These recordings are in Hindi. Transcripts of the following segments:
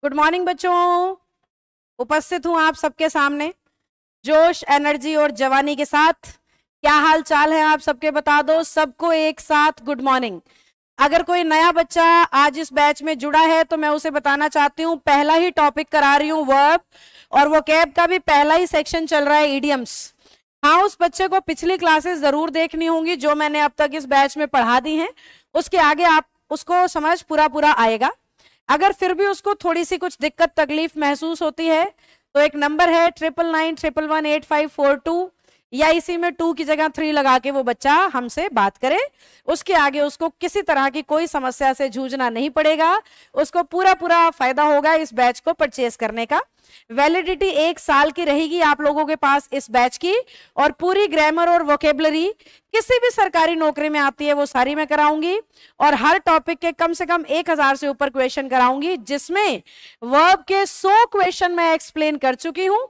गुड मॉर्निंग बच्चों, उपस्थित हूं आप सबके सामने जोश, एनर्जी और जवानी के साथ। क्या हाल चाल है आप सबके, बता दो सबको एक साथ गुड मॉर्निंग। अगर कोई नया बच्चा आज इस बैच में जुड़ा है तो मैं उसे बताना चाहती हूँ, पहला ही टॉपिक करा रही हूँ वर्ब, और वोकैब का भी पहला ही सेक्शन चल रहा है इडियम्स। हाँ, उस बच्चे को पिछली क्लासेस जरूर देखनी होंगी जो मैंने अब तक इस बैच में पढ़ा दी हैं, उसके आगे आप उसको समझ पूरा पूरा आएगा। अगर फिर भी उसको थोड़ी सी कुछ दिक्कत तकलीफ महसूस होती है तो एक नंबर है 9991118542, या इसी में 2 की जगह 3 लगा के वो बच्चा हमसे बात करे। उसके आगे उसको किसी तरह की कोई समस्या से जूझना नहीं पड़ेगा, उसको पूरा पूरा फायदा होगा इस बैच को परचेज करने का। वैलिडिटी 1 साल की रहेगी आप लोगों के पास इस बैच की, और पूरी ग्रामर और वोकेबलरी किसी भी सरकारी नौकरी में आती है वो सारी मैं कराऊंगी, और हर टॉपिक के कम से कम 1000 से ऊपर क्वेश्चन कराऊंगी, जिसमें वर्ब के 100 क्वेश्चन मैं एक्सप्लेन कर चुकी हूं।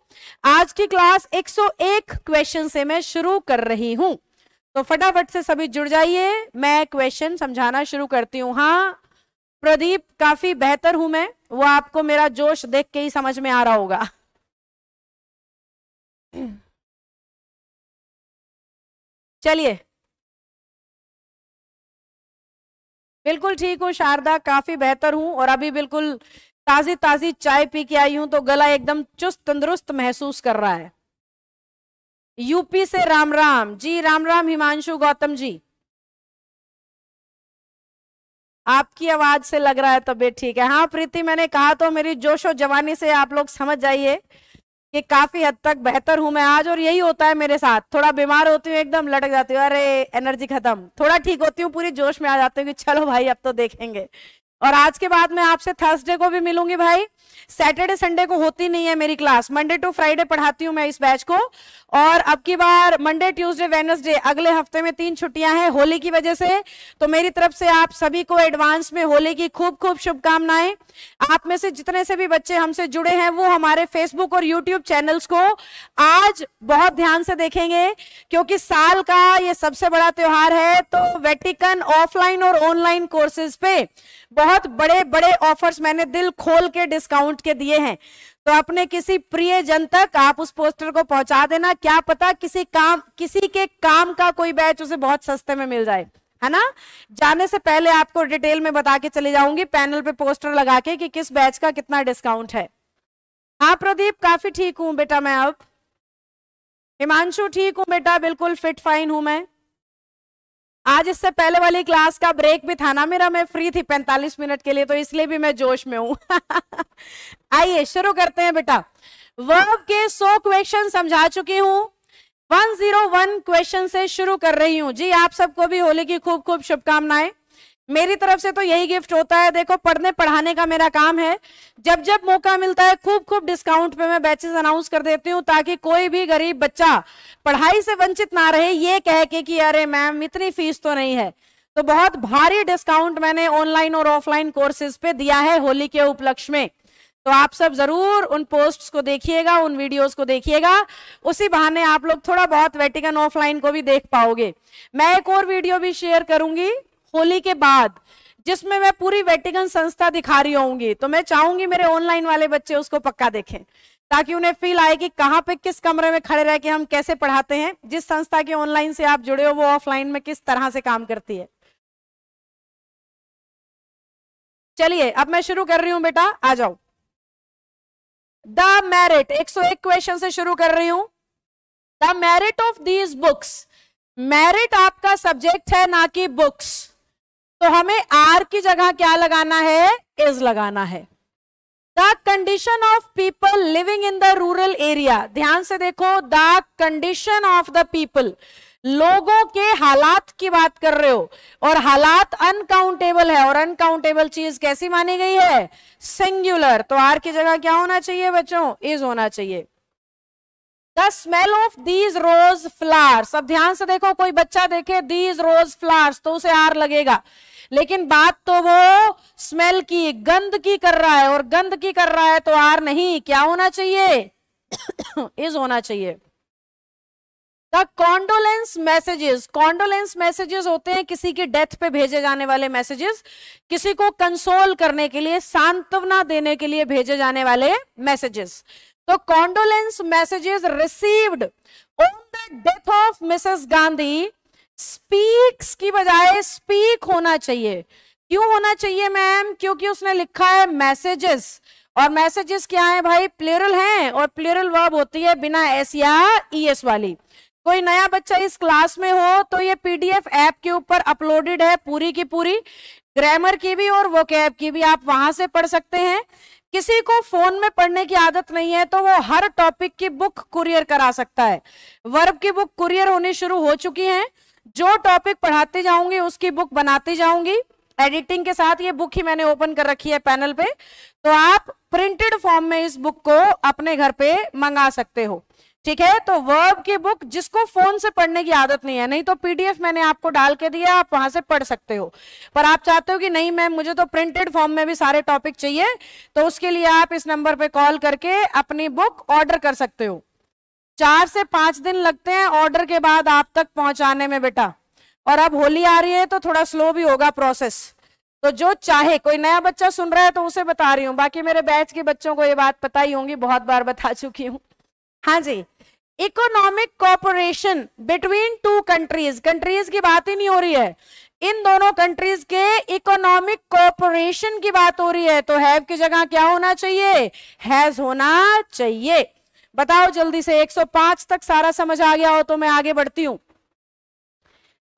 आज की क्लास 101 क्वेश्चन से मैं शुरू कर रही हूं, तो फटाफट से सभी जुड़ जाइए, मैं क्वेश्चन समझाना शुरू करती हूं। हाँ प्रदीप, काफी बेहतर हूं मैं, वो आपको मेरा जोश देख के ही समझ में आ रहा होगा। चलिए, बिल्कुल ठीक हूँ शारदा, काफी बेहतर हूं, और अभी बिल्कुल ताजी ताजी चाय पी के आई हूं तो गला एकदम चुस्त तंदुरुस्त महसूस कर रहा है। यूपी से राम राम जी, राम राम हिमांशु गौतम जी, आपकी आवाज से लग रहा है तबीयत ठीक है। हाँ प्रीति, मैंने कहा तो मेरी जोशो जवानी से आप लोग समझ जाइए कि काफी हद तक बेहतर हूं मैं आज, और यही होता है मेरे साथ, थोड़ा बीमार होती हूँ एकदम लटक जाती हूँ, अरे एनर्जी खत्म, थोड़ा ठीक होती हूँ पूरी जोश में आ जाती हूँ कि चलो भाई अब तो देखेंगे। और आज के बाद मैं आपसे थर्सडे को भी मिलूंगी भाई, सैटरडे संडे को होती नहीं है मेरी क्लास, मंडे टू फ्राइडे पढ़ाती हूँ मैं इस बैच को। और अब की बार मंडे ट्यूसडे वेडनेसडे अगले हफ्ते में 3 छुट्टियां हैं होली की वजह से, तो मेरी तरफ से आप सभी को एडवांस में होली की खूब खूब शुभकामनाएं। आप में से जितने से भी बच्चे हमसे जुड़े हैं वो हमारे फेसबुक और यूट्यूब चैनल्स को आज बहुत ध्यान से देखेंगे, क्योंकि साल का ये सबसे बड़ा त्योहार है, तो वेटिकन ऑफलाइन और ऑनलाइन कोर्सेज पे बहुत बड़े बड़े ऑफर्स मैंने दिल खोल के डिस्काउंट के दिए हैं, तो अपने किसी प्रिय जन तक आप उस पोस्टर को पहुंचा देना, क्या पता किसी के काम का कोई बैच उसे बहुत सस्ते में मिल जाए, है ना। जाने से पहले आपको डिटेल में बता के चले जाऊंगी पैनल पे पोस्टर लगा के कि किस बैच का कितना डिस्काउंट है। हाँ प्रदीप, काफी ठीक हूं बेटा मैं अब। हिमांशु, ठीक हूं बेटा, बिल्कुल फिट फाइन हूं मैं। आज इससे पहले वाली क्लास का ब्रेक भी था ना मेरा, मैं फ्री थी 45 मिनट के लिए, तो इसलिए भी मैं जोश में हूं। आइए शुरू करते हैं बेटा। वर्ब के 100 क्वेश्चन समझा चुकी हूं, 101 क्वेश्चन से शुरू कर रही हूं जी। आप सबको भी होली की खूब खूब शुभकामनाएं। मेरी तरफ से तो यही गिफ्ट होता है, देखो पढ़ने पढ़ाने का मेरा काम है, जब जब मौका मिलता है खूब खूब डिस्काउंट पे मैं बैचेस अनाउंस कर देती हूँ, ताकि कोई भी गरीब बच्चा पढ़ाई से वंचित ना रहे ये कह के कि अरे मैम इतनी फीस तो नहीं है। तो बहुत भारी डिस्काउंट मैंने ऑनलाइन और ऑफलाइन कोर्सेज पे दिया है होली के उपलक्ष्य में, तो आप सब जरूर उन पोस्ट्स को देखिएगा, उन वीडियोस को देखिएगा, उसी बहाने आप लोग थोड़ा बहुत वेटिकन ऑफलाइन को भी देख पाओगे। मैं एक और वीडियो भी शेयर करूंगी होली के बाद, जिसमें मैं पूरी वेटिकन संस्था दिखा रही होंगी, तो मैं चाहूंगी मेरे ऑनलाइन वाले बच्चे उसको पक्का देखें, ताकि उन्हें फील आए कि कहां पे किस कमरे में खड़े रह के हम कैसे पढ़ाते हैं, जिस संस्था के ऑनलाइन से आप जुड़े हो वो ऑफलाइन में किस तरह से काम करती है। चलिए अब मैं शुरू कर रही हूं बेटा, आ जाओ। द मेरिट 101 क्वेश्चन से शुरू कर रही हूं। The merit of these books, merit आपका सब्जेक्ट है ना कि बुक्स, तो हमें आर की जगह क्या लगाना है, इज लगाना है। The condition of people living in the rural area, ध्यान से देखो, the condition of the people, लोगों के हालात की बात कर रहे हो, और हालात अनकाउंटेबल है, और अनकाउंटेबल चीज कैसी मानी गई है, सिंगुलर, तो आर की जगह क्या होना चाहिए बच्चों, इज होना चाहिए। The smell of these rose flowers, अब ध्यान से देखो, कोई बच्चा देखे दीज रोज फ्लावर्स तो उसे आर लगेगा, लेकिन बात तो वो स्मेल की, गंध की कर रहा है, और गंध की कर रहा है तो आर नहीं, क्या होना चाहिए, इज होना चाहिए। The condolence messages, condolence messages होते हैं किसी की डेथ पे भेजे जाने वाले मैसेजेस, किसी को कंसोल करने के लिए, सांत्वना देने के लिए भेजे जाने वाले मैसेजेस। तो condolence messages received on the death of Mrs Gandhi, speaks की बजाय स्पीक होना चाहिए। क्यों होना चाहिए मैम? क्योंकि उसने लिखा है मैसेजेस, और मैसेजेस क्या है भाई? प्लूरल हैं, और प्लूरल वर्ब होती है बिना एस या ईएस वाली। कोई नया बच्चा इस क्लास में हो तो ये पीडीएफ ऐप के ऊपर अपलोडेड है पूरी की पूरी, ग्रामर की भी और वोकैब की भी, आप वहां से पढ़ सकते हैं। किसी को फोन में पढ़ने की आदत नहीं है तो वो हर टॉपिक की बुक कुरियर करा सकता है। वर्ब की बुक कुरियर होनी शुरू हो चुकी है, जो टॉपिक पढ़ाते जाऊंगी उसकी बुक बनाती जाऊंगी एडिटिंग के साथ। ये बुक ही मैंने ओपन कर रखी है पैनल पे, तो आप प्रिंटेड फॉर्म में इस बुक को अपने घर पे मंगा सकते हो, ठीक है। तो वर्ब की बुक जिसको फोन से पढ़ने की आदत नहीं है, नहीं तो पीडीएफ मैंने आपको डाल के दिया, आप वहां से पढ़ सकते हो। पर आप चाहते हो कि नहीं मैम मुझे तो प्रिंटेड फॉर्म में भी सारे टॉपिक चाहिए, तो उसके लिए आप इस नंबर पे कॉल करके अपनी बुक ऑर्डर कर सकते हो। 4 से 5 दिन लगते हैं ऑर्डर के बाद आप तक पहुंचाने में बेटा, और अब होली आ रही है तो थोड़ा स्लो भी होगा प्रोसेस। तो जो चाहे, कोई नया बच्चा सुन रहा है तो उसे बता रही हूँ, बाकी मेरे बैच के बच्चों को ये बात पता ही होंगी, बहुत बार बता चुकी हूँ। हाँ जी, economic cooperation between 2 countries, countries की बात ही नहीं हो रही है, इन दोनों कंट्रीज के इकोनॉमिक कोऑपरेशन की बात हो रही है। तो हैव की जगह क्या होना चाहिए? हैज होना चाहिए। बताओ जल्दी से, 105 तक सारा समझ आ गया हो तो मैं आगे बढ़ती हूं।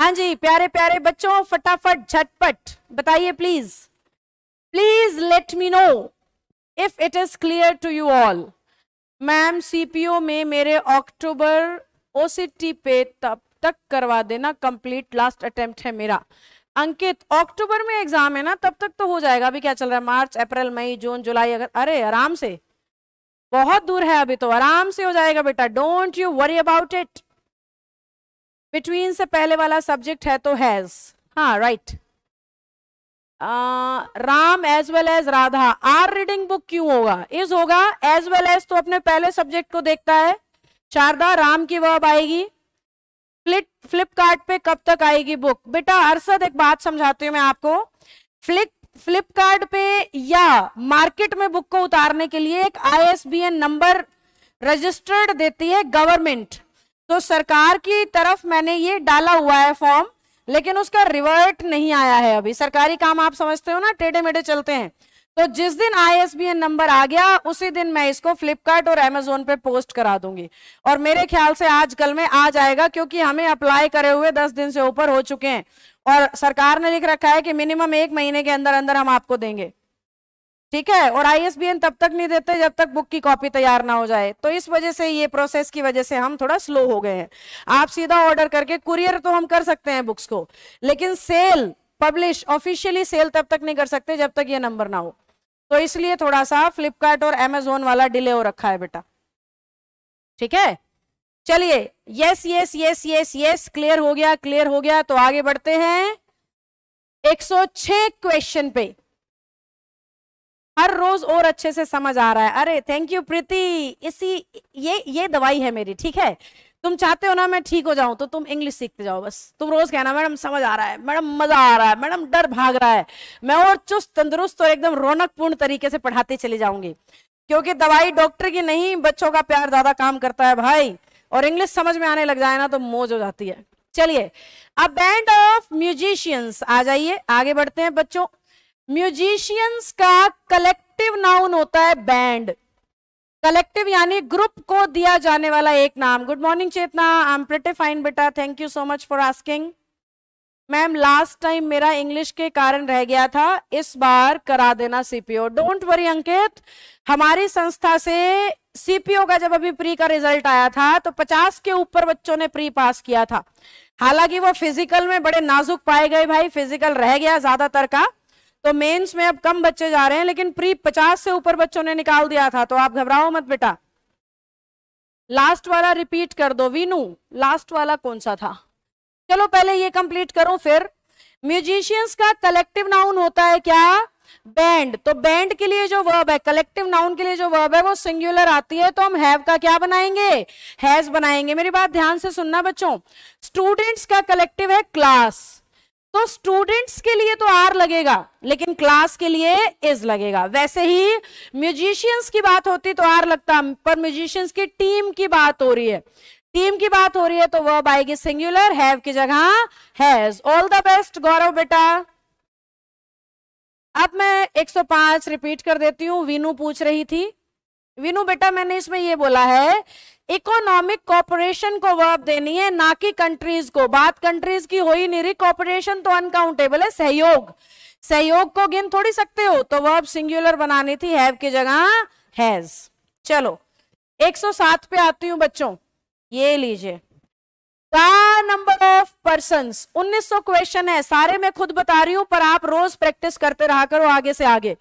हाँ जी प्यारे प्यारे बच्चों, फटाफट झटपट बताइए please, please let me know if it is clear to you all. Ma'am CPO में मेरे अक्टूबर ओसीटी पे तब तक करवा देना कंप्लीट, लास्ट अटेम्प्ट है मेरा। अंकित अक्टूबर में एग्जाम है ना, तब तक तो हो जाएगा। अभी क्या चल रहा है? मार्च, अप्रैल, मई, जून, जुलाई, अगर, अरे आराम से, बहुत दूर है अभी तो, आराम से हो जाएगा बेटा, don't you worry about it. Between से पहले वाला सब्जेक्ट है तो हैज, हाँ right. Ram as well as Radha, are reading book क्यों होगा? इज होगा, एज वेल एज तो अपने पहले सब्जेक्ट को देखता है। शारदा, राम की वर्ब आएगी। फ्लिपकार्ट पे कब तक आएगी बुक? बेटा अरशद एक बात समझाती हूँ मैं आपको, फ्लिपकार्ट पे या मार्केट में बुक को उतारने के लिए एक ISBN नंबर रजिस्टर्ड देती है गवर्नमेंट। तो सरकार की तरफ मैंने ये डाला हुआ है फॉर्म, लेकिन उसका रिवर्ट नहीं आया है अभी। सरकारी काम आप समझते हो ना, टेढ़े मेढ़े चलते हैं। तो जिस दिन ISBN नंबर आ गया उसी दिन मैं इसको फ्लिपकार्ट और Amazon पे पोस्ट करा दूंगी, और मेरे ख्याल से आज कल में आ जाएगा, क्योंकि हमें अप्लाई करे हुए 10 दिन से ऊपर हो चुके हैं, और सरकार ने लिख रखा है कि मिनिमम 1 महीने के अंदर अंदर हम आपको देंगे, ठीक है। और ISBN तब तक नहीं देते जब तक बुक की कॉपी तैयार ना हो जाए। तो इस वजह से, ये प्रोसेस की वजह से हम थोड़ा स्लो हो गए हैं। आप सीधा ऑर्डर करके कुरियर तो हम कर सकते हैं बुक्स को, लेकिन सेल, पब्लिश, ऑफिशियली सेल तब तक नहीं कर सकते जब तक ये नंबर ना हो। तो इसलिए थोड़ा सा फ्लिपकार्ट और Amazon वाला डिले हो रखा है बेटा, ठीक है। चलिए, yes yes yes yes yes, clear हो गया, क्लियर हो गया। तो आगे बढ़ते हैं 106 क्वेश्चन पे। हर रोज और अच्छे से समझ आ रहा है। अरे थैंक यू प्रीति, इसी ये दवाई है मेरी, ठीक है। तुम चाहते हो ना मैं ठीक हो जाऊं, तो तुम इंग्लिश सीखते जाओ बस। तुम रोज कहना मैडम समझ आ रहा है, मैडम मजा आ रहा है, मैडम डर भाग रहा है, मैं और चुस्त तंदुरुस्त और एकदम रौनकपूर्ण तरीके से पढ़ाती चली जाऊंगी। क्योंकि दवाई डॉक्टर की नहीं, बच्चों का प्यार ज्यादा काम करता है भाई, और इंग्लिश समझ में आने लग जाए ना तो मौज हो जाती है। चलिए, अ बैंड ऑफ म्यूजिशियंस, आ जाइए आगे बढ़ते हैं बच्चों। म्यूजिशियंस का कलेक्टिव नाउन होता है बैंड। कलेक्टिव यानी ग्रुप को दिया जाने वाला एक नाम। Good morning Chetna, I am pretty fine बेटा, thank you so much for asking. Ma'am last time मेरा इंग्लिश के कारण रह गया था, इस बार करा देना सीपीओ। डोंट वरी अंकित, हमारी संस्था से सीपीओ का जब अभी प्री का रिजल्ट आया था तो 50 के ऊपर बच्चों ने प्री पास किया था। हालांकि वो फिजिकल में बड़े नाजुक पाए गए भाई, फिजिकल रह गया ज्यादातर का, तो मेंस में अब कम बच्चे जा रहे हैं, लेकिन प्री 50 से ऊपर बच्चों ने निकाल दिया था। तो आप घबराओ मत बेटा। लास्ट वाला रिपीट कर दो वीनू, लास्ट वाला कौन सा था? चलो पहले ये कंप्लीट करूं फिर। म्यूजिशियंस का कलेक्टिव नाउन होता है क्या? बैंड, तो बैंड के लिए जो वर्ब है, कलेक्टिव नाउन के लिए जो वर्ब है वो सिंगुलर आती है, तो हम हैव का क्या बनाएंगे, हैज बनाएंगे। मेरी बात ध्यान से सुनना बच्चों, स्टूडेंट्स का कलेक्टिव है क्लास, तो स्टूडेंट्स के लिए तो आर लगेगा, लेकिन क्लास के लिए इज लगेगा। वैसे ही म्यूजिशियंस की बात होती तो आर लगता, पर म्यूजिशियंस की टीम की बात हो रही है, टीम की बात हो रही है, तो वर्ब आएगी सिंगुलर, हैव की जगह हैज। ऑल द बेस्ट गौरव बेटा। अब मैं 105 रिपीट कर देती हूं, वीनू पूछ रही थी। वीनू बेटा मैंने इसमें ये बोला है इकोनॉमिक कॉपरेशन को वर्ब देनी है, ना कि कंट्रीज को। बात कंट्रीज की हो ही नहीं रही, कॉपरेशन तो अनकाउंटेबल है, सहयोग, सहयोग को गिन थोड़ी सकते हो, तो वर्ब सिंगुलर बनानी थी, हैव की जगह हैज। चलो 107 पे आती हूं बच्चों, ये लीजिए, the number of persons. 1900 question है, सारे मैं खुद बता रही हूं, पर आप रोज प्रैक्टिस करते रहा करो आगे से आगे,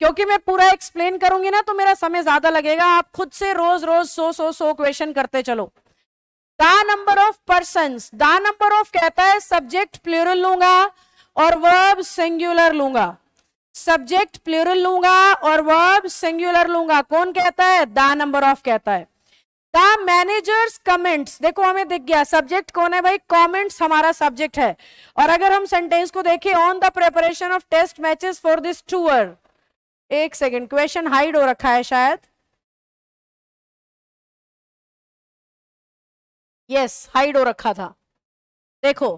क्योंकि मैं पूरा एक्सप्लेन करूंगी ना तो मेरा समय ज्यादा लगेगा। आप खुद से रोज रोज 100 क्वेश्चन करते चलो। The number of persons, the number of कहता है सब्जेक्ट प्लूरल लूंगा और वर्ब सिंगुलर लूंगा, सब्जेक्ट प्लूरल लूंगा और वर्ब सिंगुलर लूंगा। कौन कहता है, द नंबर ऑफ कहता है। द मैनेजर्स कमेंट्स, देखो हमें दिख गया सब्जेक्ट कौन है भाई, कमेंट्स हमारा सब्जेक्ट है। और अगर हम सेंटेंस को देखें, on the preparation of test matches for this tour, एक सेकेंड, क्वेश्चन हाइड हो रखा है शायद, यस हाइड हो रखा था। देखो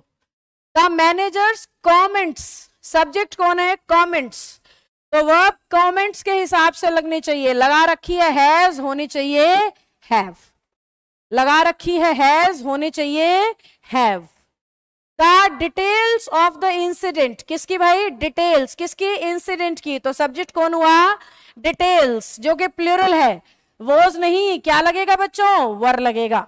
द मैनेजर्स कमेंट्स, सब्जेक्ट कौन है, कमेंट्स, तो वर्ब कमेंट्स के हिसाब से लगनी चाहिए, लगा रखी है हैज, होनी चाहिए हैव, लगा रखी है हैज, होनी चाहिए have. The details of the incident, किसकी भाई, डिटेल्स, किसकी, इंसिडेंट की, तो सब्जेक्ट कौन हुआ, डिटेल्स, जो कि प्लूरल है, वोज नहीं, क्या लगेगा बच्चों, वर लगेगा।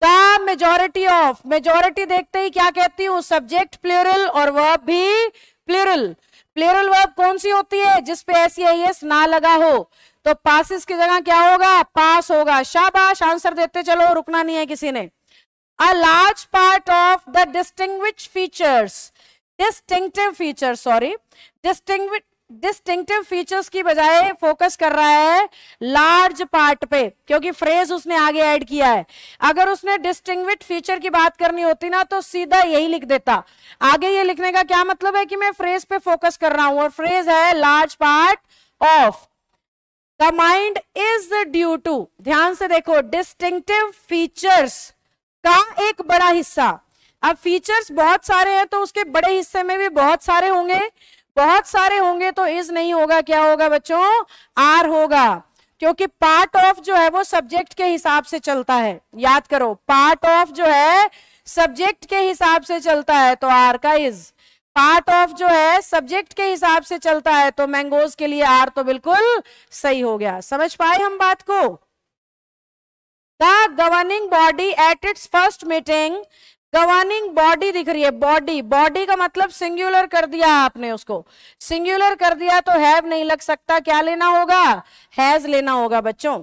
द मेजॉरिटी ऑफ, मेजॉरिटी देखते ही क्या कहती हूं, सब्जेक्ट प्लूरल और वर्ब भी प्लूरल। प्लूरल वर्ब कौन सी होती है, जिसपे एस ना लगा हो, तो पासिस की जगह क्या होगा, पास होगा। शाबाश, आंसर देते चलो, रुकना नहीं है किसी ने। A large part of the distinctive features की बजाय फोकस कर रहा है लार्ज पार्ट पे, क्योंकि फ्रेज उसने आगे ऐड किया है। अगर उसने डिस्टिंग्विश फीचर की बात करनी होती ना तो सीधा यही लिख देता। आगे ये लिखने का क्या मतलब है कि मैं फ्रेज पे फोकस कर रहा हूं, और फ्रेज है large part of the mind is due to. ध्यान से देखो, डिस्टिंक्टिव फीचर्स का एक बड़ा हिस्सा, अब फीचर्स बहुत सारे हैं तो उसके बड़े हिस्से में भी बहुत सारे होंगे, बहुत सारे होंगे तो इज नहीं होगा, क्या होगा बच्चों, आर होगा, क्योंकि पार्ट ऑफ जो है वो सब्जेक्ट के हिसाब से चलता है। याद करो, पार्ट ऑफ जो है सब्जेक्ट के हिसाब से चलता है, तो आर का इज। पार्ट ऑफ जो है सब्जेक्ट के हिसाब से चलता है, तो मैंगोज के लिए आर तो बिल्कुल सही हो गया। समझ पाए हम बात को। The governing body at its first meeting, governing body दिख रही है, बॉडी, बॉडी का मतलब सिंगुलर कर दिया आपने, उसको सिंगुलर कर दिया तो हैव नहीं लग सकता, क्या लेना होगा, हैज लेना होगा बच्चों।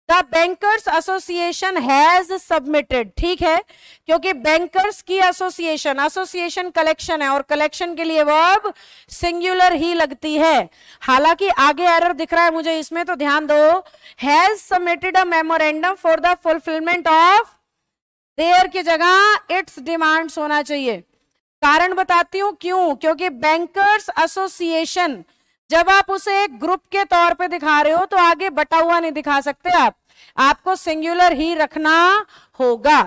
The bankers association has submitted, ठीक है, क्योंकि बैंकर्स की एसोसिएशन, एसोसिएशन कलेक्शन है और कलेक्शन के लिए वर्ब सिंगुलर ही लगती है। हालांकि आगे एरर दिख रहा है मुझे इसमें, तो ध्यान दो, has submitted a memorandum for the fulfilment of their की जगह इट्स डिमांड्स होना चाहिए। कारण बताती हूं क्यों, क्योंकि बैंकर्स एसोसिएशन जब आप उसे एक ग्रुप के तौर पे दिखा रहे हो तो आगे बटा हुआ नहीं दिखा सकते आप, आपको सिंगुलर ही रखना होगा।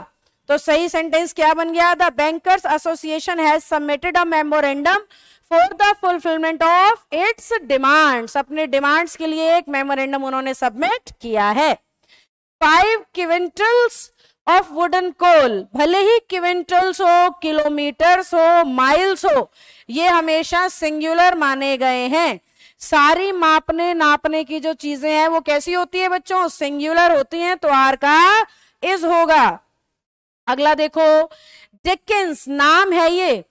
तो सही सेंटेंस क्या बन गया, the bankers association has submitted a memorandum for the fulfilment of its demands, अपने डिमांड्स के लिए एक मेमोरेंडम उन्होंने सबमिट किया है। 5 क्विंटल्स ऑफ वुडन कोल, भले ही क्विंटल्स हो, किलोमीटर्स हो, माइल्स हो, ये हमेशा सिंगुलर माने गए हैं। सारी मापने नापने की जो चीजें हैं वो कैसी होती है बच्चों, सिंगुलर होती हैं, तो आर का इज होगा। अगला देखो, डिकिंस नाम है ये,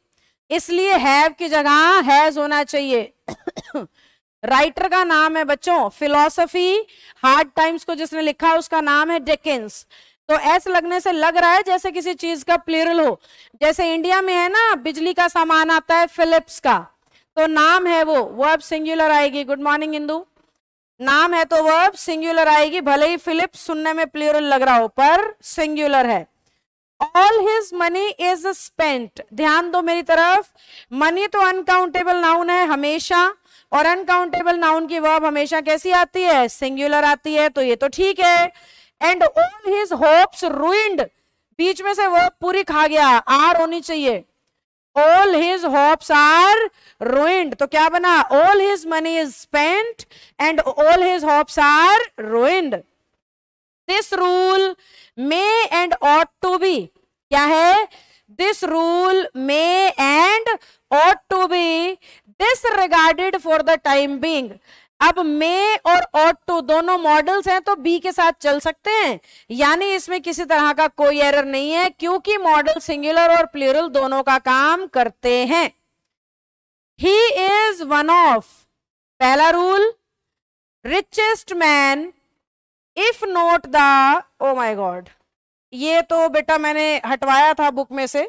इसलिए हैव की जगह हैज होना चाहिए। राइटर का नाम है बच्चों, फिलॉसफी हार्ड टाइम्स को जिसने लिखा उसका नाम है डिकिंस, तो ऐसे लगने से लग रहा है जैसे किसी चीज का प्लूरल हो। जैसे इंडिया में है ना, बिजली का सामान आता है फिलिप्स का, तो नाम है वो वर्ब सिंगुलर आएगी। Good morning Indu. नाम है तो वर्ब सिंगुलर आएगी, भले ही फिलिप सुनने में प्लूरल लग रहा हो पर सिंगुलर है। All his money is spent, ध्यान दो मेरी तरफ, मनी तो अनकाउंटेबल नाउन है हमेशा, और अनकाउंटेबल नाउन की वर्ब हमेशा कैसी आती है, सिंगुलर आती है, तो ये तो ठीक है। And all his hopes ruined, बीच में से वर्ब पूरी खा गया, आर होनी चाहिए। All his hopes are ruined, तो क्या बना, all his money is spent and all his hopes are ruined. This rule may and ought to be, क्या है, this rule may and ought to be disregarded for the time being। अब may और ought to दोनों मॉडल्स हैं तो बी के साथ चल सकते हैं, यानी इसमें किसी तरह का कोई एरर नहीं है क्योंकि मॉडल सिंगुलर और प्लूरल दोनों का काम करते हैं। He is one of, पहला rule, richest man if not the, oh my god, ये तो बेटा मैंने हटवाया था बुक में से,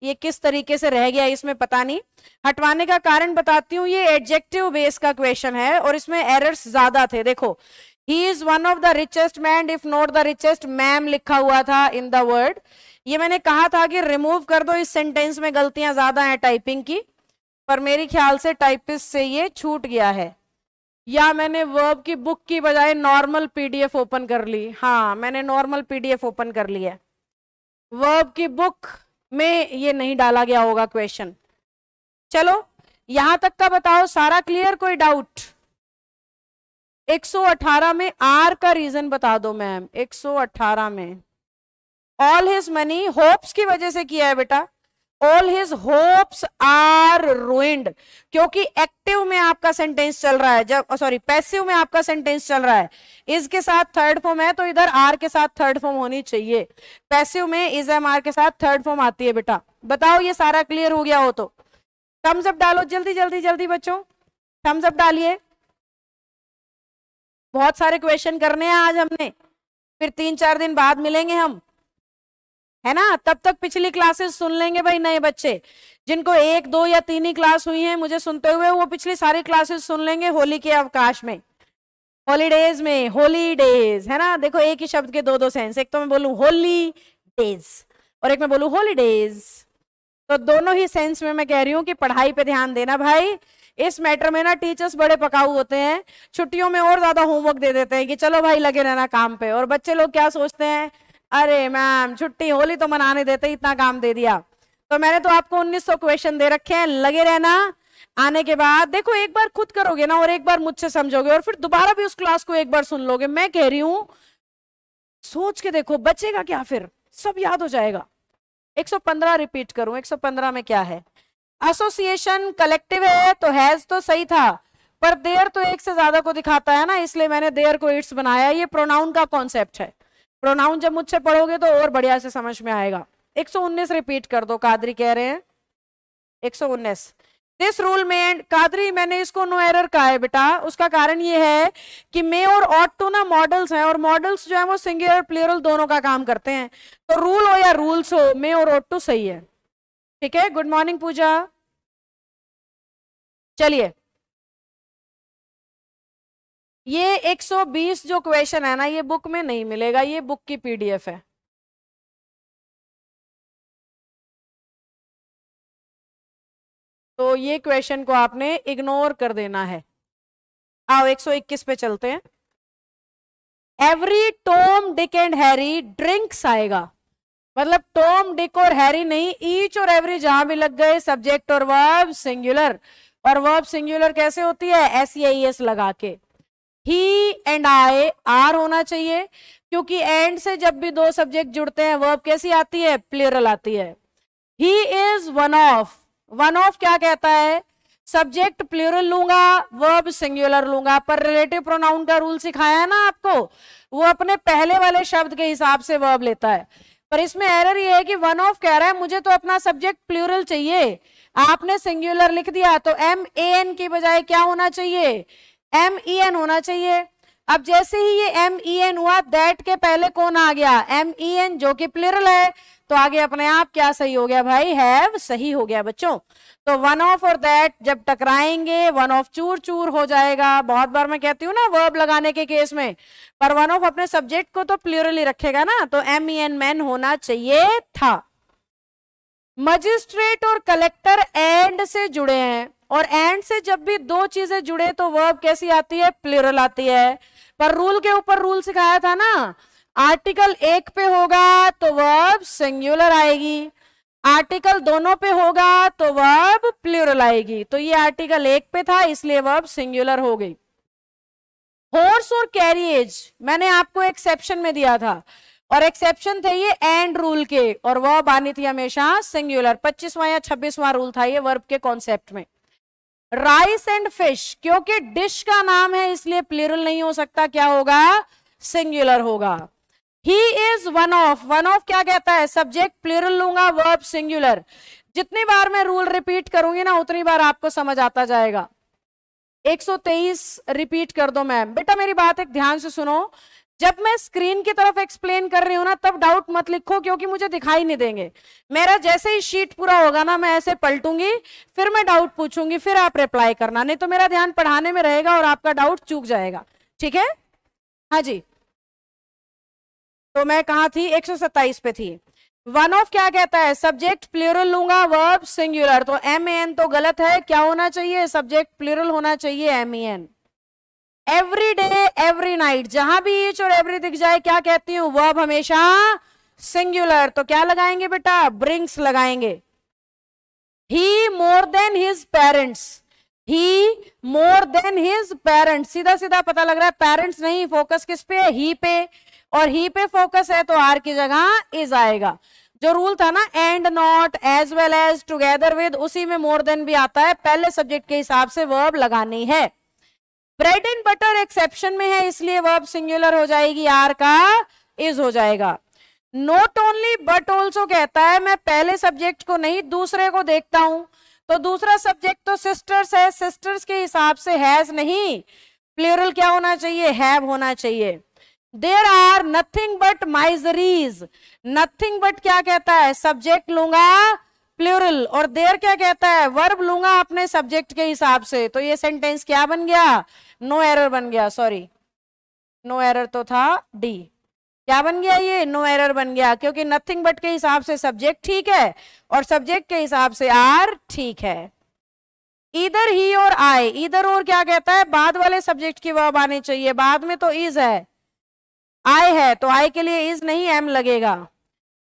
ये किस तरीके से रह गया इसमें पता नहीं, हटवाने का कारण बताती हूँ। ये एडजेक्टिव बेस का क्वेश्चन है और इसमें एरर्स ज्यादा थे। देखो, he is one of the richest man if not the richest, ma'am लिखा हुआ था इन द वर्ड, ये मैंने कहा था कि रिमूव कर दो, इस सेंटेंस में गलतियां ज्यादा हैं टाइपिंग की, पर मेरे ख्याल से टाइपिस्ट से ये छूट गया है, या मैंने वर्ब की बुक की बजाय नॉर्मल पीडीएफ ओपन कर ली। हाँ, मैंने नॉर्मल पीडीएफ ओपन कर लिया, वर्ब की बुक में ये नहीं डाला गया होगा क्वेश्चन। चलो यहां तक का बताओ, सारा क्लियर, कोई डाउट? 118 में आर का रीजन बता दो मैम। 118 में ऑल हिज मनी होप्स की वजह से किया है बेटा, all his hopes are ruined, क्योंकि एक्टिव में आपका सेंटेंस चल रहा है, जब सॉरी पैसिव में आपका सेंटेंस चल रहा है, इज के साथ थर्ड फॉर्म है तो इधर आर के साथ थर्ड फॉर्म होनी चाहिए, पैसिव में इज एम आर के साथ थर्ड फॉर्म आती है बेटा। बताओ ये सारा क्लियर हो गया हो तो थम्स अप डालो, जल्दी जल्दी जल्दी बच्चों थम्स अप डालिए। बहुत सारे क्वेश्चन करने हैं आज हमने, फिर 3-4 दिन बाद मिलेंगे हम, है ना, तब तक पिछली क्लासेस सुन लेंगे भाई। नए बच्चे जिनको 1, 2 या 3 ही क्लास हुई हैं मुझे सुनते हुए, वो पिछली सारी क्लासेस सुन लेंगे होली के अवकाश में, हॉलीडेज में, हॉलीडेज, है ना। देखो एक ही शब्द के 2-2 सेंस, एक तो मैं बोलूं होली डेज और एक मैं बोलूं हॉलीडेज, तो दोनों ही सेंस में मैं कह रही हूं कि पढ़ाई पे ध्यान देना भाई। इस मैटर में ना टीचर्स बड़े पकाऊ होते हैं, छुट्टियों में और ज्यादा होमवर्क दे देते हैं कि चलो भाई लगे रहना काम पे, और बच्चे लोग क्या सोचते हैं, अरे मैम छुट्टी, होली तो मनाने देते, इतना काम दे दिया। तो मैंने तो आपको 1900 क्वेश्चन दे रखे हैं, लगे रहना। आने के बाद देखो एक बार खुद करोगे ना और एक बार मुझसे समझोगे और फिर दोबारा भी उस क्लास को एक बार सुन लोगे। मैं कह रही हूं सोच के देखो, बचेगा क्या, फिर सब याद हो जाएगा। 115 रिपीट करूं, 115 में क्या है, एसोसिएशन कलेक्टिव है तो हैज तो सही था, पर देयर तो एक से ज्यादा को दिखाता है ना, इसलिए मैंने देयर को इट्स बनाया। ये प्रोनाउन का कॉन्सेप्ट है, प्रोनाउन जब मुझसे पढ़ोगे तो और बढ़िया से समझ में आएगा। 119 रिपीट कर दो, कादरी कह रहे हैं 119। दिस रूल में, कादरी मैंने इसको नो एरर कहा है बेटा, उसका कारण ये है कि मे और ऑट टू ना मॉडल्स हैं, और मॉडल्स जो है वो सिंगुलर प्लूरल दोनों का काम करते हैं, तो रूल हो या रूल्स हो, मे और ऑट टू सही है। ठीक है, गुड मॉर्निंग पूजा। चलिए ये 120 जो क्वेश्चन है ना, ये बुक में नहीं मिलेगा, ये बुक की पीडीएफ है। तो ये क्वेश्चन को आपने इग्नोर कर देना है। आओ 121 पे चलते हैं। Every Tom Dick and Harry drinks आएगा, मतलब टॉम डिक और हैरी नहीं, ईच और एवरी जहां भी लग गए सब्जेक्ट और वर्ब सिंगुलर, और वर्ब सिंगुलर कैसे होती है, एस लगा के। ही एंड आई आर होना चाहिए, क्योंकि एंड से जब भी 2 सब्जेक्ट जुड़ते हैं वर्ब कैसी आती है, प्लूरल आती है। ही is one of, one of क्या कहता है, सब्जेक्ट प्लूरल लूंगा वर्ब सिंगुलर लूंगा, पर रिलेटिव प्रोनाउन का रूल सिखाया है ना आपको, वो अपने पहले वाले शब्द के हिसाब से वर्ब लेता है। पर इसमें एरर ये है कि वन ऑफ कह रहा है मुझे तो अपना सब्जेक्ट प्लूरल चाहिए, आपने सिंगुलर लिख दिया, तो MAN की बजाय क्या होना चाहिए, MEN होना चाहिए। अब जैसे ही ये MEN हुआ, दैट के पहले कौन आ गया? MEN, जो कि प्लूरल है, तो आगे अपने आप क्या सही हो गया भाई? हैव सही हो गया बच्चों। तो वन ऑफ और दैट जब टकराएंगे, वन ऑफ चूर चूर हो जाएगा। बहुत बार मैं कहती हूँ ना वर्ब लगाने के केस में, पर वन ऑफ अपने सब्जेक्ट को तो प्लूरल ही रखेगा ना, तो MEN मैन होना चाहिए था। मजिस्ट्रेट और कलेक्टर एंड से जुड़े हैं, और एंड से जब भी दो चीजें जुड़े तो वर्ब कैसी आती है? प्लूरल आती है। पर रूल के ऊपर रूल सिखाया था ना, आर्टिकल एक पे होगा तो वर्ब सिंगुलर आएगी, आर्टिकल दोनों पे होगा तो वर्ब प्लूरल आएगी। तो ये आर्टिकल एक पे था इसलिए वर्ब सिंगुलर हो गई। हॉर्स और कैरिएज मैंने आपको एक्सेप्शन में दिया था, और एक्सेप्शन थे ये एंड रूल के, और वर्ब आनी थी हमेशा सिंगुलर। 25वां या 26वां रूल था ये वर्ब के कॉन्सेप्ट में। राइस एंड फिश, क्योंकि डिश का नाम है इसलिए प्लूरल नहीं हो सकता, क्या होगा? सिंगुलर होगा। ही is one of, one of क्या कहता है? सब्जेक्ट प्लूरल लूंगा, वर्ब सिंगुलर। जितनी बार मैं रूल रिपीट करूंगी ना उतनी बार आपको समझ आता जाएगा। 123 रिपीट कर दो मैम। बेटा मेरी बात एक ध्यान से सुनो, जब मैं स्क्रीन की तरफ एक्सप्लेन कर रही हूं ना तब डाउट मत लिखो, क्योंकि मुझे दिखाई नहीं देंगे। मेरा जैसे ही शीट पूरा होगा ना मैं ऐसे पलटूंगी, फिर मैं डाउट पूछूंगी, फिर आप रिप्लाई करना, नहीं तो मेरा ध्यान पढ़ाने में रहेगा और आपका डाउट चूक जाएगा। ठीक है? हाँ जी, तो मैं कहां थी? 127 पे थी। वन ऑफ क्या कहता है? सब्जेक्ट प्लूरल लूंगा, वर्ब सिंगुलर। तो MEN तो गलत है, क्या होना चाहिए? सब्जेक्ट प्लूरल होना चाहिए, MEN। Every day every night, जहां भी ईच और एवरी दिख जाए क्या कहती हूं? वर्ब हमेशा सिंगुलर। तो क्या लगाएंगे बेटा? ब्रिंग्स लगाएंगे। ही मोर देन हिज पेरेंट्स, ही मोर देन हिज पेरेंट्स, सीधा सीधा पता लग रहा है पेरेंट्स नहीं, फोकस किस पे? ही पे, और ही पे फोकस है तो आर की जगह इज आएगा। जो रूल था ना and not as well as together with, उसी में मोर देन भी आता है, पहले सब्जेक्ट के हिसाब से वर्ब लगानी है। ब्रेड एंड बटर एक्सेप्शन में है इसलिए वर्ब सिंगुलर हो जाएगी, आर का इज हो जाएगा। नॉट ओनली बट ऑल्सो कहता है मैं पहले सब्जेक्ट को नहीं दूसरे को देखता हूं, तो दूसरा सब्जेक्ट तो सिस्टर्स है, सिस्टर्स के हिसाब से हैज नहीं, प्लूरल क्या होना चाहिए? हैव होना चाहिए। There are nothing but miseries, nothing but क्या कहता है? सब्जेक्ट लूंगा प्लूरल, और देयर क्या कहता है? वर्ब लूंगा अपने सब्जेक्ट के हिसाब से। तो ये सेंटेंस क्या बन गया? नो एरर बन गया, सॉरी नो एरर तो था डी, क्या बन गया? ये नो एरर बन गया, क्योंकि नथिंग बट के हिसाब से सब्जेक्ट ठीक है और सब्जेक्ट के हिसाब से आर ठीक है। इधर ही और आई, इधर और क्या कहता है? बाद वाले सब्जेक्ट की वर्ब आनी चाहिए, बाद में तो इज है, आई है तो आई के लिए इज नहीं एम लगेगा।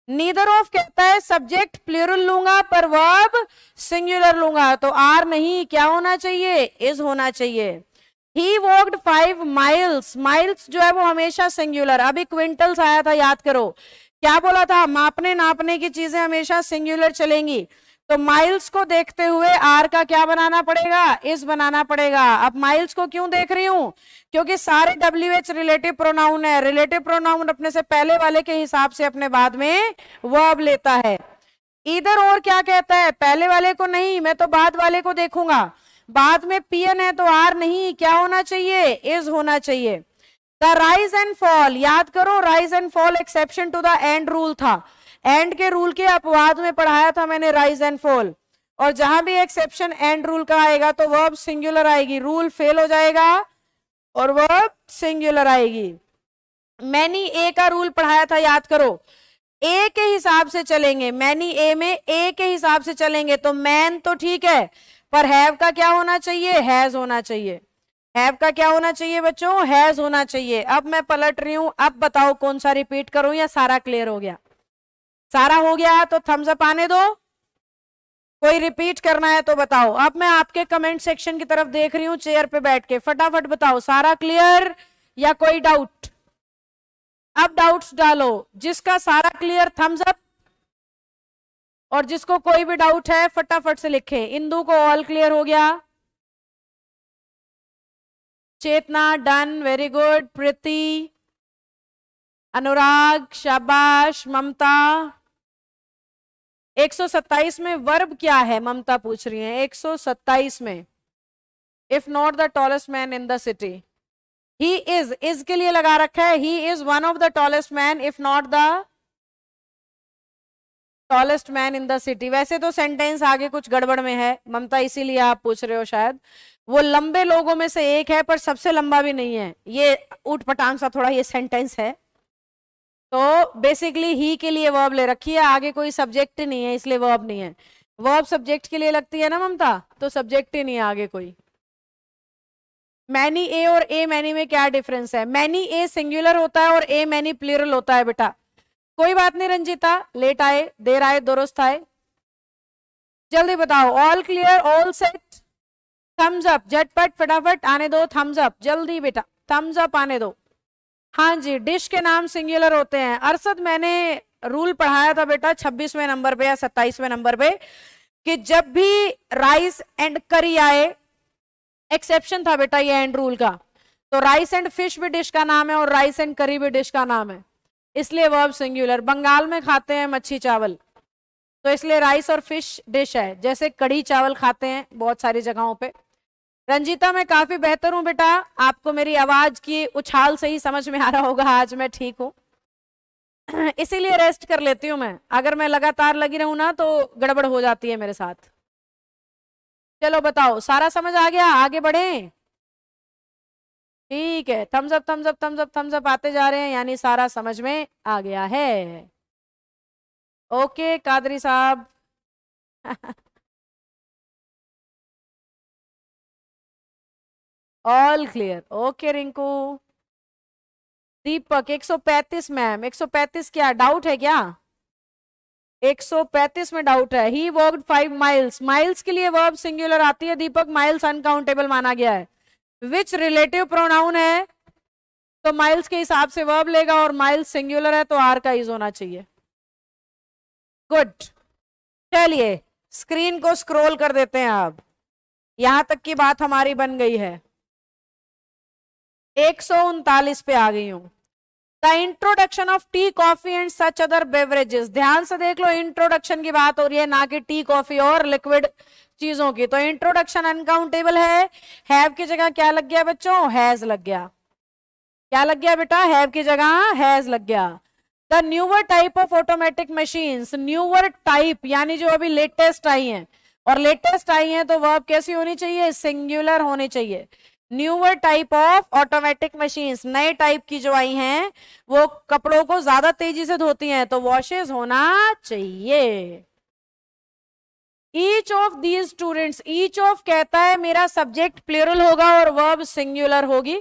नीदर ऑफ कहता है सब्जेक्ट प्लूरल लूंगा पर वर्ब सिंगुलर लूंगा, तो आर नहीं, क्या होना चाहिए? इज होना चाहिए। ही वॉक्ड 5 माइल्स, माइल्स जो है वो हमेशा सिंगुलर। अभी क्विंटल्स आया था, याद करो क्या बोला था? मापने नापने की चीजें हमेशा सिंगुलर चलेंगी, तो माइल्स को देखते हुए आर का क्या बनाना पड़ेगा? इज बनाना पड़ेगा। अब माइल्स को क्यों देख रही हूं? क्योंकि सारे WH रिलेटिव प्रोनाउन है, रिलेटिव प्रोनाउन अपने से पहले वाले के हिसाब से अपने बाद में वर्ब लेता है। इधर और क्या कहता है? पहले वाले को नहीं, मैं तो बाद वाले को देखूंगा, बाद में PN है तो आर नहीं, क्या होना चाहिए? इज होना चाहिए। द राइज एंड फॉल, याद करो rise and fall exception to the and rule था, एंड के रूल के अपवाद में पढ़ाया था मैंने राइज एंड फॉल, और जहां भी एक्सेप्शन एंड रूल का आएगा तो वर्ब सिंगुलर आएगी, रूल फेल हो जाएगा और वर्ब सिंगुलर आएगी। मैनी ए का रूल पढ़ाया था, याद करो ए के हिसाब से चलेंगे, मैनी ए में ए के हिसाब से चलेंगे, तो मैन तो ठीक है पर हैव का क्या होना चाहिए? हैज होना चाहिए। हैव का क्या होना चाहिए बच्चों? हैज होना चाहिए। अब मैं पलट रही हूं, अब बताओ कौन सा रिपीट करूं या सारा क्लियर हो गया? सारा हो गया तो थम्स अप आने दो, कोई रिपीट करना है तो बताओ। अब मैं आपके कमेंट सेक्शन की तरफ देख रही हूं चेयर पे बैठ के, फटाफट बताओ सारा क्लियर या कोई डाउट? अब डाउट्स डालो, जिसका सारा क्लियर थम्स अप, और जिसको कोई भी डाउट है फटाफट से लिखे। इंदू को ऑल क्लियर हो गया, चेतना डन, वेरी गुड, प्रीति, अनुराग शाबाश, ममता। 127 में वर्ब क्या है ममता पूछ रही है? 127 में if not the tallest man in the city, he is के लिए लगा रखा है, ही is one of the tallest man if not the tallest man in the city. वैसे तो सेंटेंस आगे कुछ गड़बड़ में है ममता, इसीलिए आप पूछ रहे हो शायद। वो लंबे लोगों में से एक है पर सबसे लंबा भी नहीं है, ये ऊट पटांग सा थोड़ा ये सेंटेंस है। तो बेसिकली ही के लिए वर्ब ले रखी है, आगे कोई सब्जेक्ट नहीं है इसलिए वर्ब नहीं है। वर्ब सब्जेक्ट के लिए लगती है ना ममता, तो सब्जेक्ट ही नहीं है आगे कोई। मैनी ए और ए मैनी में क्या डिफरेंस है? मैनी ए सिंगुलर होता है और ए मैनी प्लूरल होता है बेटा। कोई बात नहीं रंजीता, लेट आए देर आए दुरुस्त आए। जल्दी बताओ, all clear, all set, thumbs up, झटपट फटाफट आने दो थम्स अप, जल्दी बेटा थम्स अप आने दो। हाँ जी, डिश के नाम सिंगुलर होते हैं। अरशद मैंने रूल पढ़ाया था बेटा 26वें नंबर पे या 27वें नंबर पे कि जब भी राइस एंड करी आए, एक्सेप्शन था बेटा ये एंड रूल का, तो राइस एंड फिश भी डिश का नाम है और राइस एंड करी भी डिश का नाम है, इसलिए वर्ब सिंगुलर। बंगाल में खाते हैं मच्छी चावल, तो इसलिए राइस और फिश डिश है, जैसे कड़ी चावल खाते हैं बहुत सारी जगहों पे। रंजीता मैं काफी बेहतर हूं बेटा, आपको मेरी आवाज की उछाल से ही समझ में आ रहा होगा आज मैं ठीक हूं, इसीलिए रेस्ट कर लेती हूं मैं। अगर मैं लगातार लगी रहूं ना तो गड़बड़ हो जाती है मेरे साथ। चलो बताओ, सारा समझ आ गया? आगे बढ़े, ठीक है। Thumbs up thumbs up thumbs up thumbs up आते जा रहे हैं, यानी सारा समझ में आ गया है। ओके कादरी साहब ऑल क्लियर, ओके रिंकू। दीपक 135 मैम, 135 क्या डाउट है क्या? 135 में डाउट है। ही वॉक्ड 5 माइल्स, माइल्स के लिए वर्ब सिंगुलर आती है दीपक, माइल्स अनकाउंटेबल माना गया है। विच रिलेटिव प्रोनाउन है, तो माइल्स के हिसाब से वर्ब लेगा, और माइल्स सिंगुलर है तो आर का यूज होना चाहिए। गुड, चलिए स्क्रीन को स्क्रॉल कर देते हैं। अब यहां तक की बात हमारी बन गई है, 139 पे आ गई हूं। The introduction of tea coffee and such other beverages, ध्यान से देख लो, इंट्रोडक्शन की बात हो रही है ना कि टी कॉफी और लिक्विड चीजों की। तो इंट्रोडक्शन अनकाउंटेबल है, हैव की जगह क्या लग गया बच्चों? हैज लग गया। क्या लग गया बेटा? हैव की जगह हैज लग गया। The newer type of automatic machines, newer type यानी जो अभी लेटेस्ट आई हैं, और लेटेस्ट आई हैं तो वर्ब कैसी होनी चाहिए? सिंगुलर होनी चाहिए। न्यूवर टाइप ऑफ ऑटोमेटिक मशीन्स, नए टाइप की जो आई हैं वो कपड़ों को ज्यादा तेजी से धोती हैं, तो वॉशेस होना चाहिए। Each of these students, each of कहता है मेरा सब्जेक्ट प्लूरल होगा और वर्ब सिंगुलर होगी,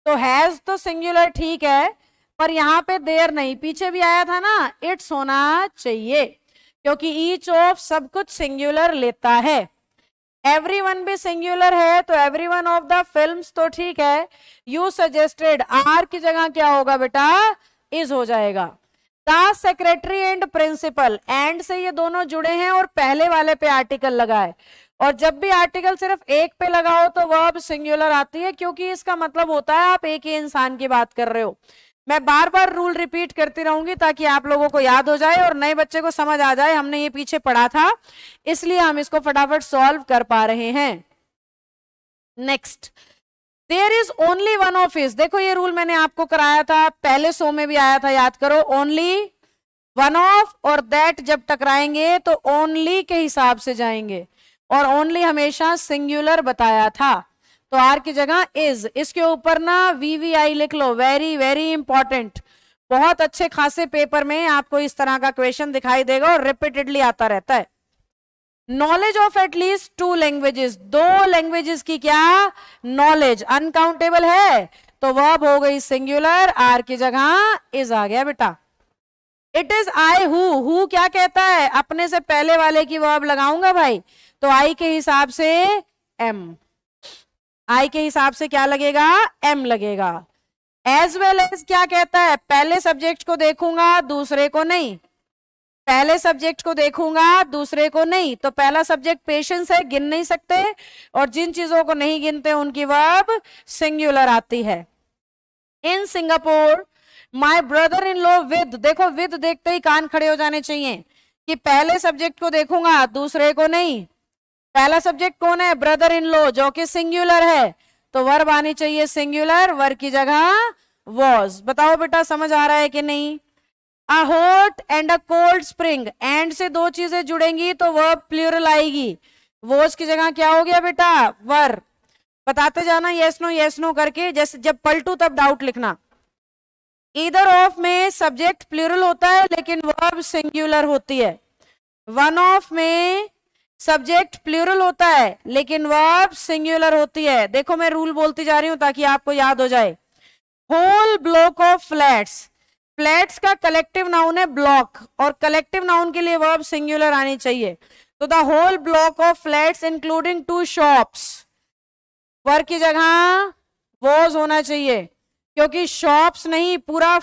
तो हैज तो सिंगुलर ठीक है, पर यहां पे देर नहीं, पीछे भी आया था ना, इट्स होना चाहिए, क्योंकि ईच ऑफ सब कुछ सिंगुलर लेता है। एवरीवन भी सिंगुलर है, तो एवरीवन ऑफ द फिल्म्स तो ठीक है। यू सजेस्टेड, आर की जगह क्या होगा बेटा? इज हो जाएगा। The secretary and principal, and से ये दोनों जुड़े हैं और पहले वाले पे आर्टिकल लगा है, और जब भी आर्टिकल सिर्फ एक पे लगाओ तो वर्ब सिंगुलर आती है, क्योंकि इसका मतलब होता है आप एक ही इंसान की बात कर रहे हो। मैं बार बार रूल रिपीट करती रहूंगी ताकि आप लोगों को याद हो जाए और नए बच्चे को समझ आ जाए, हमने ये पीछे पढ़ा था इसलिए हम इसको फटाफट सॉल्व कर पा रहे हैं। Next, there is only one office, देखो ये रूल मैंने आपको कराया था, पहले शो में भी आया था, याद करो। ओनली, वन ऑफ और दैट जब टकराएंगे तो ओनली के हिसाब से जाएंगे, और ओनली हमेशा सिंगुलर बताया था, तो आर की जगह इज। इसके ऊपर ना VVI लिख लो, वेरी वेरी इंपॉर्टेंट। बहुत अच्छे खासे पेपर में आपको इस तरह का क्वेश्चन दिखाई देगा और रिपीटेडली आता रहता है। Knowledge of at least 2 languages, 2 languages की क्या नॉलेज, अनकाउंटेबल है, तो वर्ब हो गई सिंगुलर, आर की जगह इज आ गया बेटा। इट इज आई हु क्या कहता है? अपने से पहले वाले की वर्ब लगाऊंगा भाई, तो आई के हिसाब से एम, आई के हिसाब से क्या लगेगा? एम लगेगा। एज वेल एज क्या कहता है? पहले सब्जेक्ट को देखूंगा दूसरे को नहीं, पहले सब्जेक्ट को देखूंगा दूसरे को नहीं, तो पहला सब्जेक्ट पेशेंस है, गिन नहीं सकते, और जिन चीजों को नहीं गिनते उनकी वर्ब सिंगुलर आती है। In Singapore my brother in law with, देखो विद देखते ही कान खड़े हो जाने चाहिए कि पहले सब्जेक्ट को देखूंगा दूसरे को नहीं। पहला सब्जेक्ट कौन है? ब्रदर इन लॉ, जो कि सिंगुलर है, तो वर्ब आनी चाहिए सिंगुलर, वर की जगह वॉज। बताओ बेटा समझ आ रहा है कि नहीं? A hot and a cold spring, and से दो चीजें जुड़ेंगी तो वर्ब प्लूरल आएगी, वॉज की जगह क्या हो गया बेटा? वर। बताते जाना यस नो करके, जैसे जब पलटू तब डाउट लिखना। ईदर ऑफ में सब्जेक्ट प्लूरल होता है लेकिन वर्ब सिंगुलर होती है। वन ऑफ में सब्जेक्ट प्लूरल होता है लेकिन वर्ब सिंगुलर होती है। देखो मैं रूल बोलती जा रही हूं ताकि आपको याद हो जाए। Whole block of flats, flats का कलेक्टिव नाउन है ब्लॉक, और कलेक्टिव नाउन के लिए वर्ब सिंगुलर आनी चाहिए। तो the whole block of flats including 2 shops, verb की जगह वॉज होना चाहिए, क्योंकि शॉप्स नहीं पूरा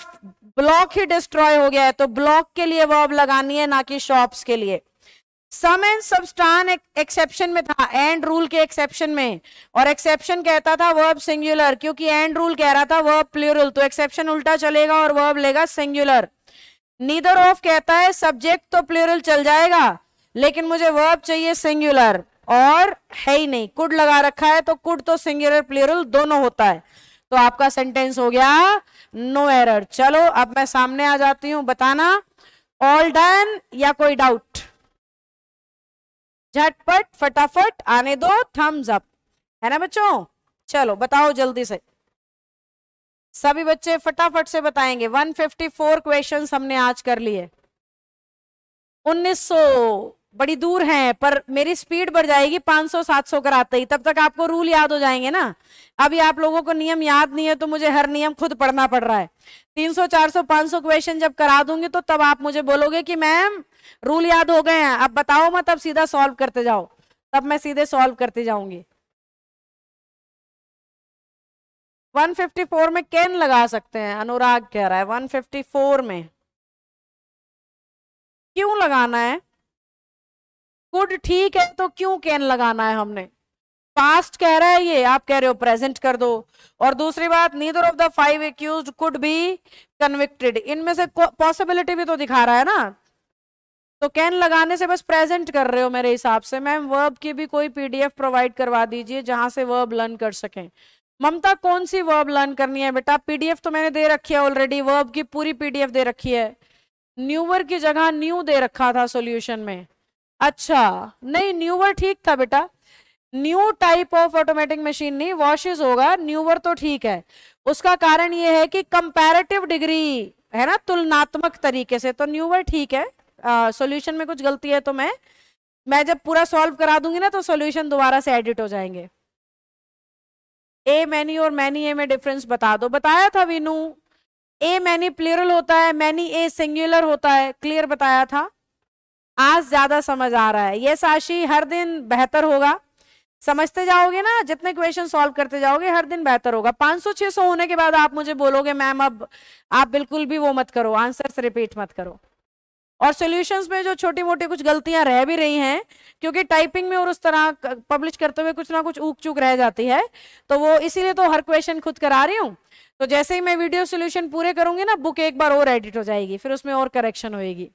ब्लॉक ही डिस्ट्रॉय हो गया है, तो ब्लॉक के लिए वर्ब लगानी है ना कि शॉप्स के लिए। सम एंड सबस्टान एक्सेप्शन में था, एंड रूल के एक्सेप्शन में, और एक्सेप्शन कहता था वर्ब सिंगुलर, क्योंकि एंड रूल कह रहा था वर्ब प्लूरल, तो एक्सेप्शन उल्टा चलेगा और वर्ब लेगा सिंगुलर। नीदर ऑफ कहता है सब्जेक्ट तो प्लूरल चल जाएगा लेकिन मुझे वर्ब चाहिए सिंगुलर, और है ही नहीं, कुड लगा रखा है, तो कुड तो सिंगुलर प्लूरल दोनों होता है, तो आपका सेंटेंस हो गया नो एरर। चलो अब मैं सामने आ जाती हूं, बताना ऑल डन या कोई डाउट? झटपट फटाफट आने दो, थम्स अप, है ना बच्चों? चलो बताओ जल्दी से, सभी बच्चे फटाफट से बताएंगे। 154 क्वेश्चंस हमने आज कर लिए। 1900 बड़ी दूर हैं, पर मेरी स्पीड बढ़ जाएगी 500-700 कराते ही, तब तक आपको रूल याद हो जाएंगे ना। अभी आप लोगों को नियम याद नहीं है तो मुझे हर नियम खुद पढ़ना पड़ रहा है। 300 400 500 क्वेश्चन जब करा दूंगी तो तब आप मुझे बोलोगे कि मैम रूल याद हो गए हैं, अब बताओ मत, अब सीधा सॉल्व करते जाओ, तब मैं सीधे सॉल्व करती जाऊंगी। 154 में कैन लगा सकते हैं, अनुराग कह रहा है 154 में क्यों लगाना है? गुड ठीक है, तो क्यों कैन लगाना है हमने? पास्ट कह रहा है ये, आप कह रहे हो प्रेजेंट कर दो। और दूसरी बात, neither of the 5 accused could be convicted, इनमें से पॉसिबिलिटी भी तो दिखा रहा है ना, तो कैन लगाने से बस प्रेजेंट कर रहे हो मेरे हिसाब से। मैम वर्ब की भी कोई पीडीएफ प्रोवाइड करवा दीजिए जहां से वर्ब लर्न कर सकें। ममता कौन सी वर्ब लर्न करनी है बेटा? पीडीएफ तो मैंने दे रखी है ऑलरेडी, वर्ब की पूरी पीडीएफ दे रखी है, न्यूवर की जगह न्यू दे रखा था सॉल्यूशन में। अच्छा नहीं, न्यूवर ठीक था बेटा, new type of automatic machine नहीं, वॉशेस होगा, न्यूवर तो ठीक है। उसका कारण ये है कि कंपैरेटिव डिग्री है ना, तुलनात्मक तरीके से, तो न्यूवर ठीक है। सॉल्यूशन में कुछ गलती है तो मैं जब पूरा सॉल्व करा दूंगी ना तो सॉल्यूशन दोबारा से एडिट हो जाएंगे। ए मैनी और मैनी ए में डिफरेंस बता दो, बताया था वीनू, ए मैनी प्लूरल होता है, मैनी ए सिंगुलर होता है, क्लियर बताया था। आज ज्यादा समझ आ रहा है ये साशी, हर दिन बेहतर होगा, समझते जाओगे ना, जितने क्वेश्चन सॉल्व करते जाओगे हर दिन बेहतर होगा। 500-600 होने के बाद आप मुझे बोलोगे मैम अब आप बिल्कुल भी वो मत करो, आंसर्स रिपीट मत करो। और सॉल्यूशंस में जो छोटी मोटी कुछ गलतियां रह भी रही हैं, क्योंकि टाइपिंग में और उस तरह पब्लिश करते हुए कुछ ना कुछ ऊक चूक रह जाती है, तो वो इसीलिए तो हर क्वेश्चन खुद करा रही हूँ। तो जैसे ही मैं वीडियो सॉल्यूशन पूरे करूंगी ना, बुक एक बार और एडिट हो जाएगी, फिर उसमें और करेक्शन होएगी।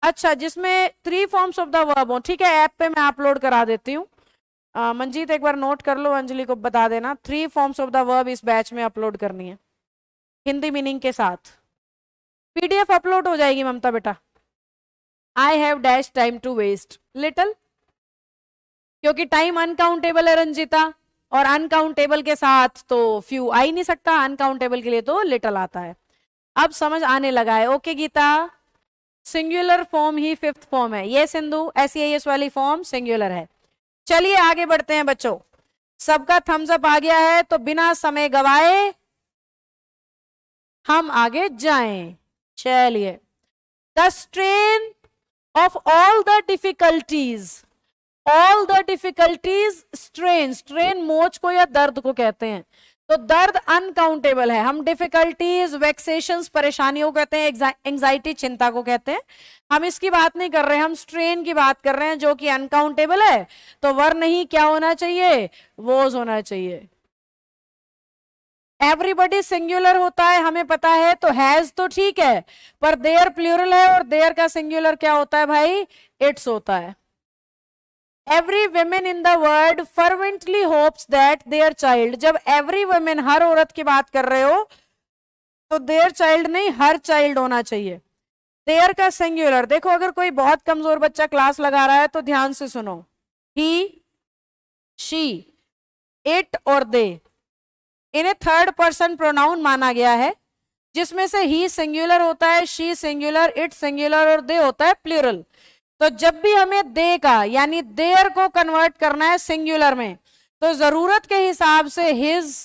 अच्छा, जिसमें 3 फॉर्म्स ऑफ द वर्ब हो, ठीक है, ऐप पे मैं अपलोड करा देती हूँ। मंजीत एक बार नोट कर लो, अंजलि को बता देना, 3 फॉर्म्स ऑफ द वर्ब इस बैच में अपलोड करनी है, हिंदी मीनिंग के साथ। पीडीएफ अपलोड हो जाएगी ममता बेटा। I have dash time to waste little, क्योंकि टाइम अनकाउंटेबल है रंजिता, और अनकाउंटेबल के साथ तो फ्यू आ ही नहीं सकता, अनकाउंटेबल के लिए तो लिटिल आता है। अब समझ आने लगा है? ओके गीता, सिंगुलर फॉर्म ही 5th फॉर्म है ये, सिंधु SEIS वाली फॉर्म सिंगुलर है। चलिए आगे बढ़ते हैं बच्चों, सबका थम्स अप आ गया है, तो बिना समय गवाए हम आगे जाएं। चलिए, the strain of all the difficulties, all the difficulties strain, strain मोच को या दर्द को कहते हैं, तो दर्द अनकाउंटेबल है। हम डिफिकल्टीज, वेक्सेशंस, परेशानियों को कहते हैं, एंजाइटी चिंता को कहते हैं। हम इसकी बात नहीं कर रहे हैं, हम स्ट्रेन की बात कर रहे हैं जो कि अनकाउंटेबल है, तो वर नहीं क्या होना चाहिए? वॉज होना चाहिए। एवरीबॉडी सिंगुलर होता है हमें पता है, तो हैज तो ठीक है, पर देयर प्लूरल है, और देयर का सिंगुलर क्या होता है भाई? इट्स होता है। Every women in the world fervently hopes that there child, जब एवरी वुमेन हर औरत की बात कर रहे हो तो देयर चाइल्ड नहीं, हर चाइल्ड होना चाहिए। देयर का सिंगुलर देखो, अगर कोई बहुत कमजोर बच्चा क्लास लगा रहा है तो ध्यान से सुनो, ही, शी, इट और दे, इन्हें थर्ड पर्सन प्रोनाउन माना गया है, जिसमें से ही सिंगुलर होता है, शी सिंगुलर, इट सिंगुलर और दे होता है प्लूरल। तो जब भी हमें दे का यानी देयर को कन्वर्ट करना है सिंगुलर में, तो जरूरत के हिसाब से हिज,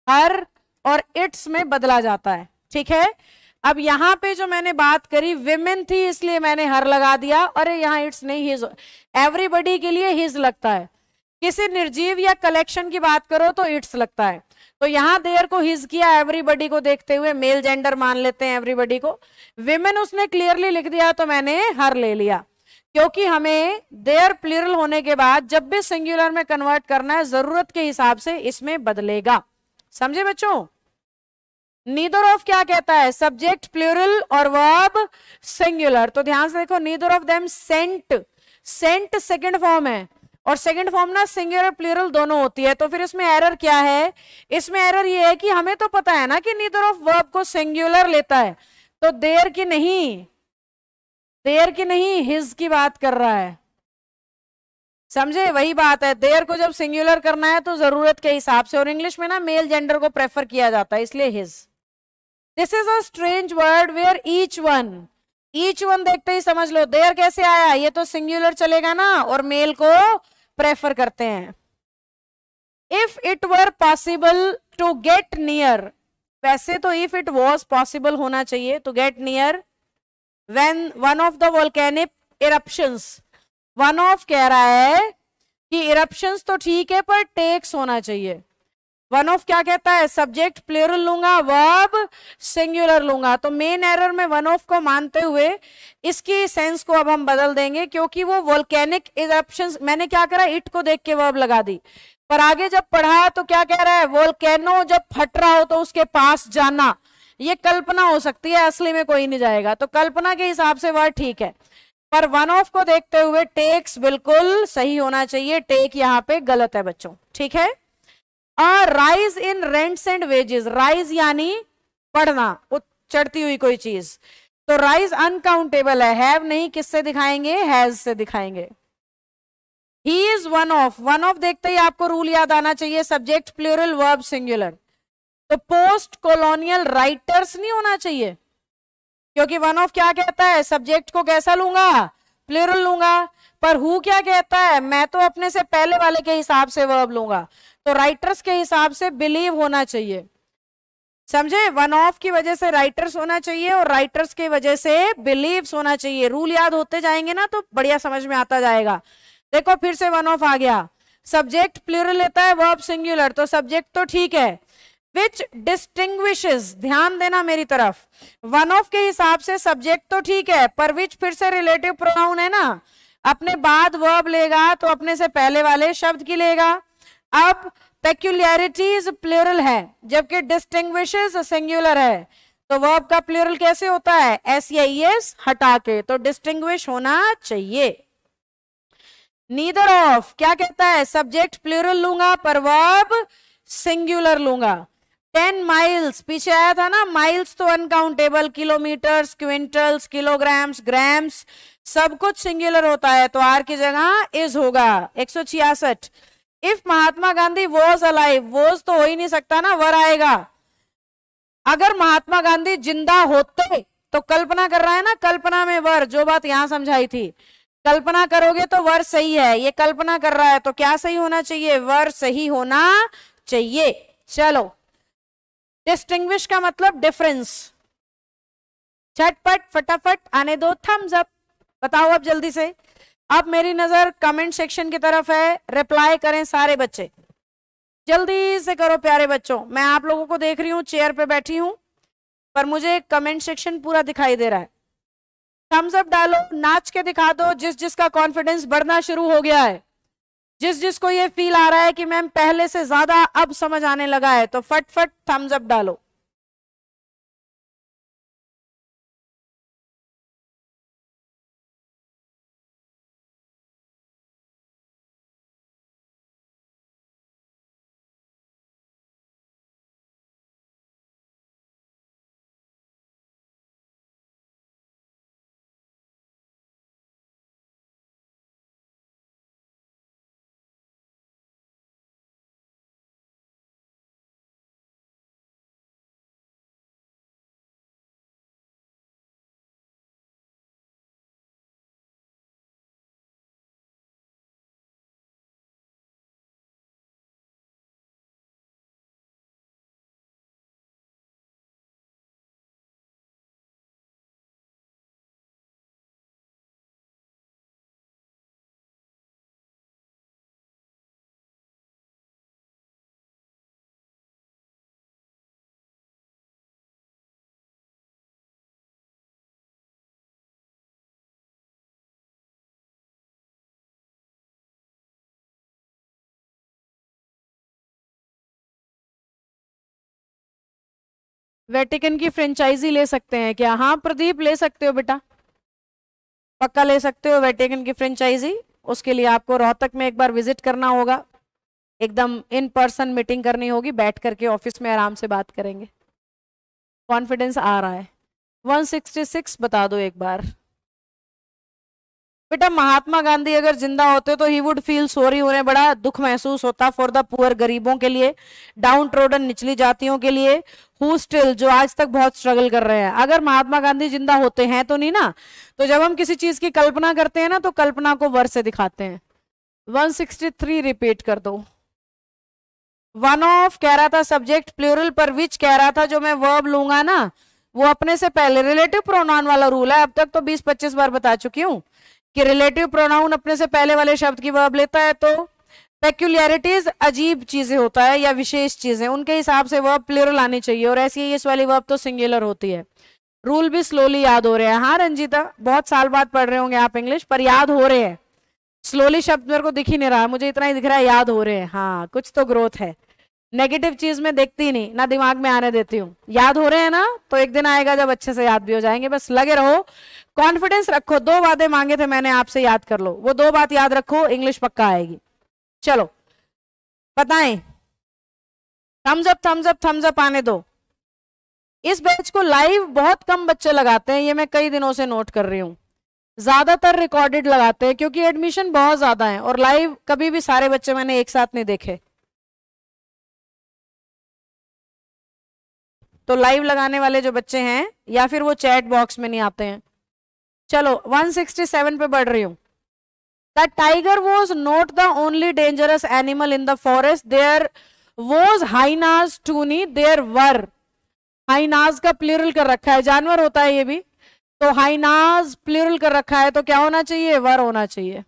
हर और इट्स में बदला जाता है। ठीक है, अब यहां पे जो मैंने बात करी विमेन थी इसलिए मैंने हर लगा दिया, अरे यहाँ इट्स नहीं हिज, एवरीबॉडी के लिए हिज लगता है। किसी निर्जीव या कलेक्शन की बात करो तो इट्स लगता है, तो यहां देयर को हिज किया, एवरीबॉडी को देखते हुए मेल जेंडर मान लेते हैं एवरीबॉडी को। विमेन उसने क्लियरली लिख दिया तो मैंने हर ले लिया, क्योंकि हमें देयर प्लूरल होने के बाद जब भी सिंगुलर में कन्वर्ट करना है जरूरत के हिसाब से इसमें बदलेगा। समझे बच्चों? नीदर ऑफ क्या कहता है, सब्जेक्ट प्लूरल और वर्ब सिंगुलर। तो ध्यान से देखो, neither of them sent, sent second form है और सेकंड फॉर्म ना सिंगुलर प्लूरल दोनों होती है। तो फिर इसमें एरर क्या है, इसमें एरर ये है कि हमें तो पता है ना कि नीदर ऑफ वर्ब को सिंगुलर लेता है, तो देयर की नहीं, देयर की नहीं हिज की बात कर रहा है। समझे? वही बात है, देयर को जब सिंगुलर करना है तो जरूरत के हिसाब से, और इंग्लिश में ना मेल जेंडर को प्रेफर किया जाता है इसलिए his. This is a strange word where each one, each one देखते ही समझ लो देयर कैसे आया, ये तो सिंगुलर चलेगा ना और मेल को प्रेफर करते हैं। If it were possible to get near, वैसे तो इफ इट वॉज पॉसिबल होना चाहिए to get near when one of the volcanic eruptions, one of कह रहा है कि इरप्शंस तो ठीक है पर टेक्स होना चाहिए। वन ऑफ क्या कहता है, सब्जेक्ट प्लूरल लूंगा, वर्ब सिंगुलर लूंगा। तो मेन एरर में वन ऑफ को मानते हुए इसकी सेंस को अब हम बदल देंगे, क्योंकि वो वोल्केनिक इरप्शंस, मैंने क्या करा, इट को देख के वर्ब लगा दी, पर आगे जब पढ़ा तो क्या कह रहा है, वोल्केनो जब फट रहा हो तो उसके पास जाना। ये कल्पना हो सकती है, असली में कोई नहीं जाएगा, तो कल्पना के हिसाब से वर्ड ठीक है, पर वन ऑफ को देखते हुए टेक्स बिल्कुल सही होना चाहिए, टेक यहाँ पे गलत है बच्चों। ठीक है, rise in rents and wages, rise यानी पढ़ना, चढ़ती हुई कोई चीज, तो राइज अनकाउंटेबल है, हैव नहीं, किससे दिखाएंगे, हैज से दिखाएंगे। ही is one of, one of देखते ही आपको रूल याद आना चाहिए, सब्जेक्ट प्लूरल वर्ब सिंगुलर। तो पोस्ट कॉलोनियल राइटर्स नहीं होना चाहिए, क्योंकि वन ऑफ क्या कहता है, सब्जेक्ट को कैसा लूंगा, प्लूरल लूंगा, पर हु क्या कहता है, मैं तो अपने से पहले वाले के हिसाब से वर्ब लूंगा, तो राइटर्स के हिसाब से बिलीव होना चाहिए। समझे? वन ऑफ की वजह से राइटर्स होना चाहिए और राइटर्स की वजह से बिलीव्स होना चाहिए। रूल याद होते जाएंगे ना तो बढ़िया समझ में आता जाएगा। देखो फिर से वन ऑफ आ गया, सब्जेक्ट प्लूरल लेता है, वर्ब सिंगुलर, तो सब्जेक्ट तो ठीक है, विच डिस्टिंग्विशेस, ध्यान देना मेरी तरफ, वन ऑफ के हिसाब से सब्जेक्ट तो ठीक है, पर विच फिर से रिलेटिव प्रोनाउन है ना, अपने बाद वर्ब लेगा तो अपने से पहले वाले शब्द की लेगा। अब पेक्यूलियरिटीज प्लूरल है जबकि डिस्टिंग्विशेस सिंगुलर है, तो वर्ब का प्लूरल कैसे होता है, एस या एस हटा के, तो डिस्टिंग्विश होना चाहिए। नीदर ऑफ क्या कहता है, सब्जेक्ट प्लूरल लूंगा पर वर्ब सिंगुलर लूंगा। 10 माइल्स पीछे आया था ना, माइल्स तो uncountable, kilometres, quintals, kilograms, grams, सब कुछ सिंगुलर होता है, तो आर की जगह इज होगा। 166, if Mahatma Gandhi was alive, was तो हो ही नहीं सकता ना, वर आएगा। अगर महात्मा गांधी जिंदा होते, तो कल्पना कर रहा है ना, कल्पना में वर, जो बात यहां समझाई थी, कल्पना करोगे तो वर सही है, ये कल्पना कर रहा है तो क्या सही होना चाहिए, वर सही होना चाहिए। चलो, डिस्टिंग्विश का मतलब डिफरेंस, झटपट फटाफट आने दो, थम्स अप। बताओ अब जल्दी से, अब मेरी नजर कमेंट सेक्शन की तरफ है, रिप्लाई करें सारे बच्चे, जल्दी से करो प्यारे बच्चों। मैं आप लोगों को देख रही हूँ, चेयर पे बैठी हूं, पर मुझे कमेंट सेक्शन पूरा दिखाई दे रहा है। थम्स अप डालो, नाच के दिखा दो, जिस जिसका कॉन्फिडेंस बढ़ना शुरू हो गया है, जिस जिसको ये फील आ रहा है कि मैम पहले से ज्यादा अब समझ आने लगा है, तो फटफट थम्स अप डालो। वेटिकन की फ्रेंचाइजी ले सकते हैं क्या? हाँ प्रदीप ले सकते हो बेटा, पक्का ले सकते हो वेटिकन की फ्रेंचाइजी। उसके लिए आपको रोहतक में एक बार विजिट करना होगा, एकदम इन पर्सन मीटिंग करनी होगी, बैठ करके ऑफिस में आराम से बात करेंगे। कॉन्फिडेंस आ रहा है। 166 बता दो एक बार बेटा। महात्मा गांधी अगर जिंदा होते तो ही वुड फील सॉरी, उन्हें बड़ा दुख महसूस होता फॉर द पुअर, गरीबों के लिए, डाउन ट्रोडन निचली जातियों के लिए, हु स्टिल जो आज तक बहुत स्ट्रगल कर रहे हैं। अगर महात्मा गांधी जिंदा होते हैं तो नहीं ना, तो जब हम किसी चीज की कल्पना करते हैं ना तो कल्पना को वर्ड से दिखाते हैं। 163 रिपीट कर दो। वन ऑफ कह रहा था सब्जेक्ट प्लूरल, पर विच कह रहा था जो मैं वर्ब लूंगा ना वो अपने से पहले, रिलेटिव प्रोनाउन वाला रूल है। अब तक तो 20-25 बार बता चुकी हूं कि रिलेटिव प्रोनाउन अपने से पहले वाले शब्द की वर्ब लेता है। तो पेक्यूलियरिटीज अजीब चीजें होता है या विशेष चीजें, उनके हिसाब से वर्ब प्लूरल आनी चाहिए, और ऐसी ही इस वाली वर्ब तो सिंगुलर होती है। रूल भी स्लोली याद हो रहे हैं। हाँ रंजीता, बहुत साल बाद पढ़ रहे होंगे आप इंग्लिश, पर याद हो रहे हैं। स्लोली शब्द मेरे को दिख ही नहीं रहा, मुझे इतना ही दिख रहा है याद हो रहे हैं। हाँ कुछ तो ग्रोथ है। नेगेटिव चीज में देखती नहीं ना, दिमाग में आने देती हूँ। याद हो रहे हैं ना, तो एक दिन आएगा जब अच्छे से याद भी हो जाएंगे। बस लगे रहो, कॉन्फिडेंस रखो। 2 बातें मांगे थे मैंने आपसे, याद कर लो। वो 2 बात याद रखो, इंग्लिश पक्का आएगी। चलो बताएं, thumbs up thumbs up thumbs up आने दो। इस बैच को लाइव बहुत कम बच्चे लगाते हैं, ये मैं कई दिनों से नोट कर रही हूँ। ज्यादातर रिकॉर्डेड लगाते हैं क्योंकि एडमिशन बहुत ज्यादा है, और लाइव कभी भी सारे बच्चे मैंने एक साथ नहीं देखे। तो लाइव लगाने वाले जो बच्चे हैं या फिर वो चैट बॉक्स में नहीं आते हैं। चलो 167 पे बढ़ रही हूं। The tiger was not the only dangerous animal in the forest, there was hyenas टूनी, देयर वर। हाइनाज का प्लूरल कर रखा है, जानवर होता है ये भी, तो हाइनाज प्लूरल कर रखा है तो क्या होना चाहिए? वर होना चाहिए।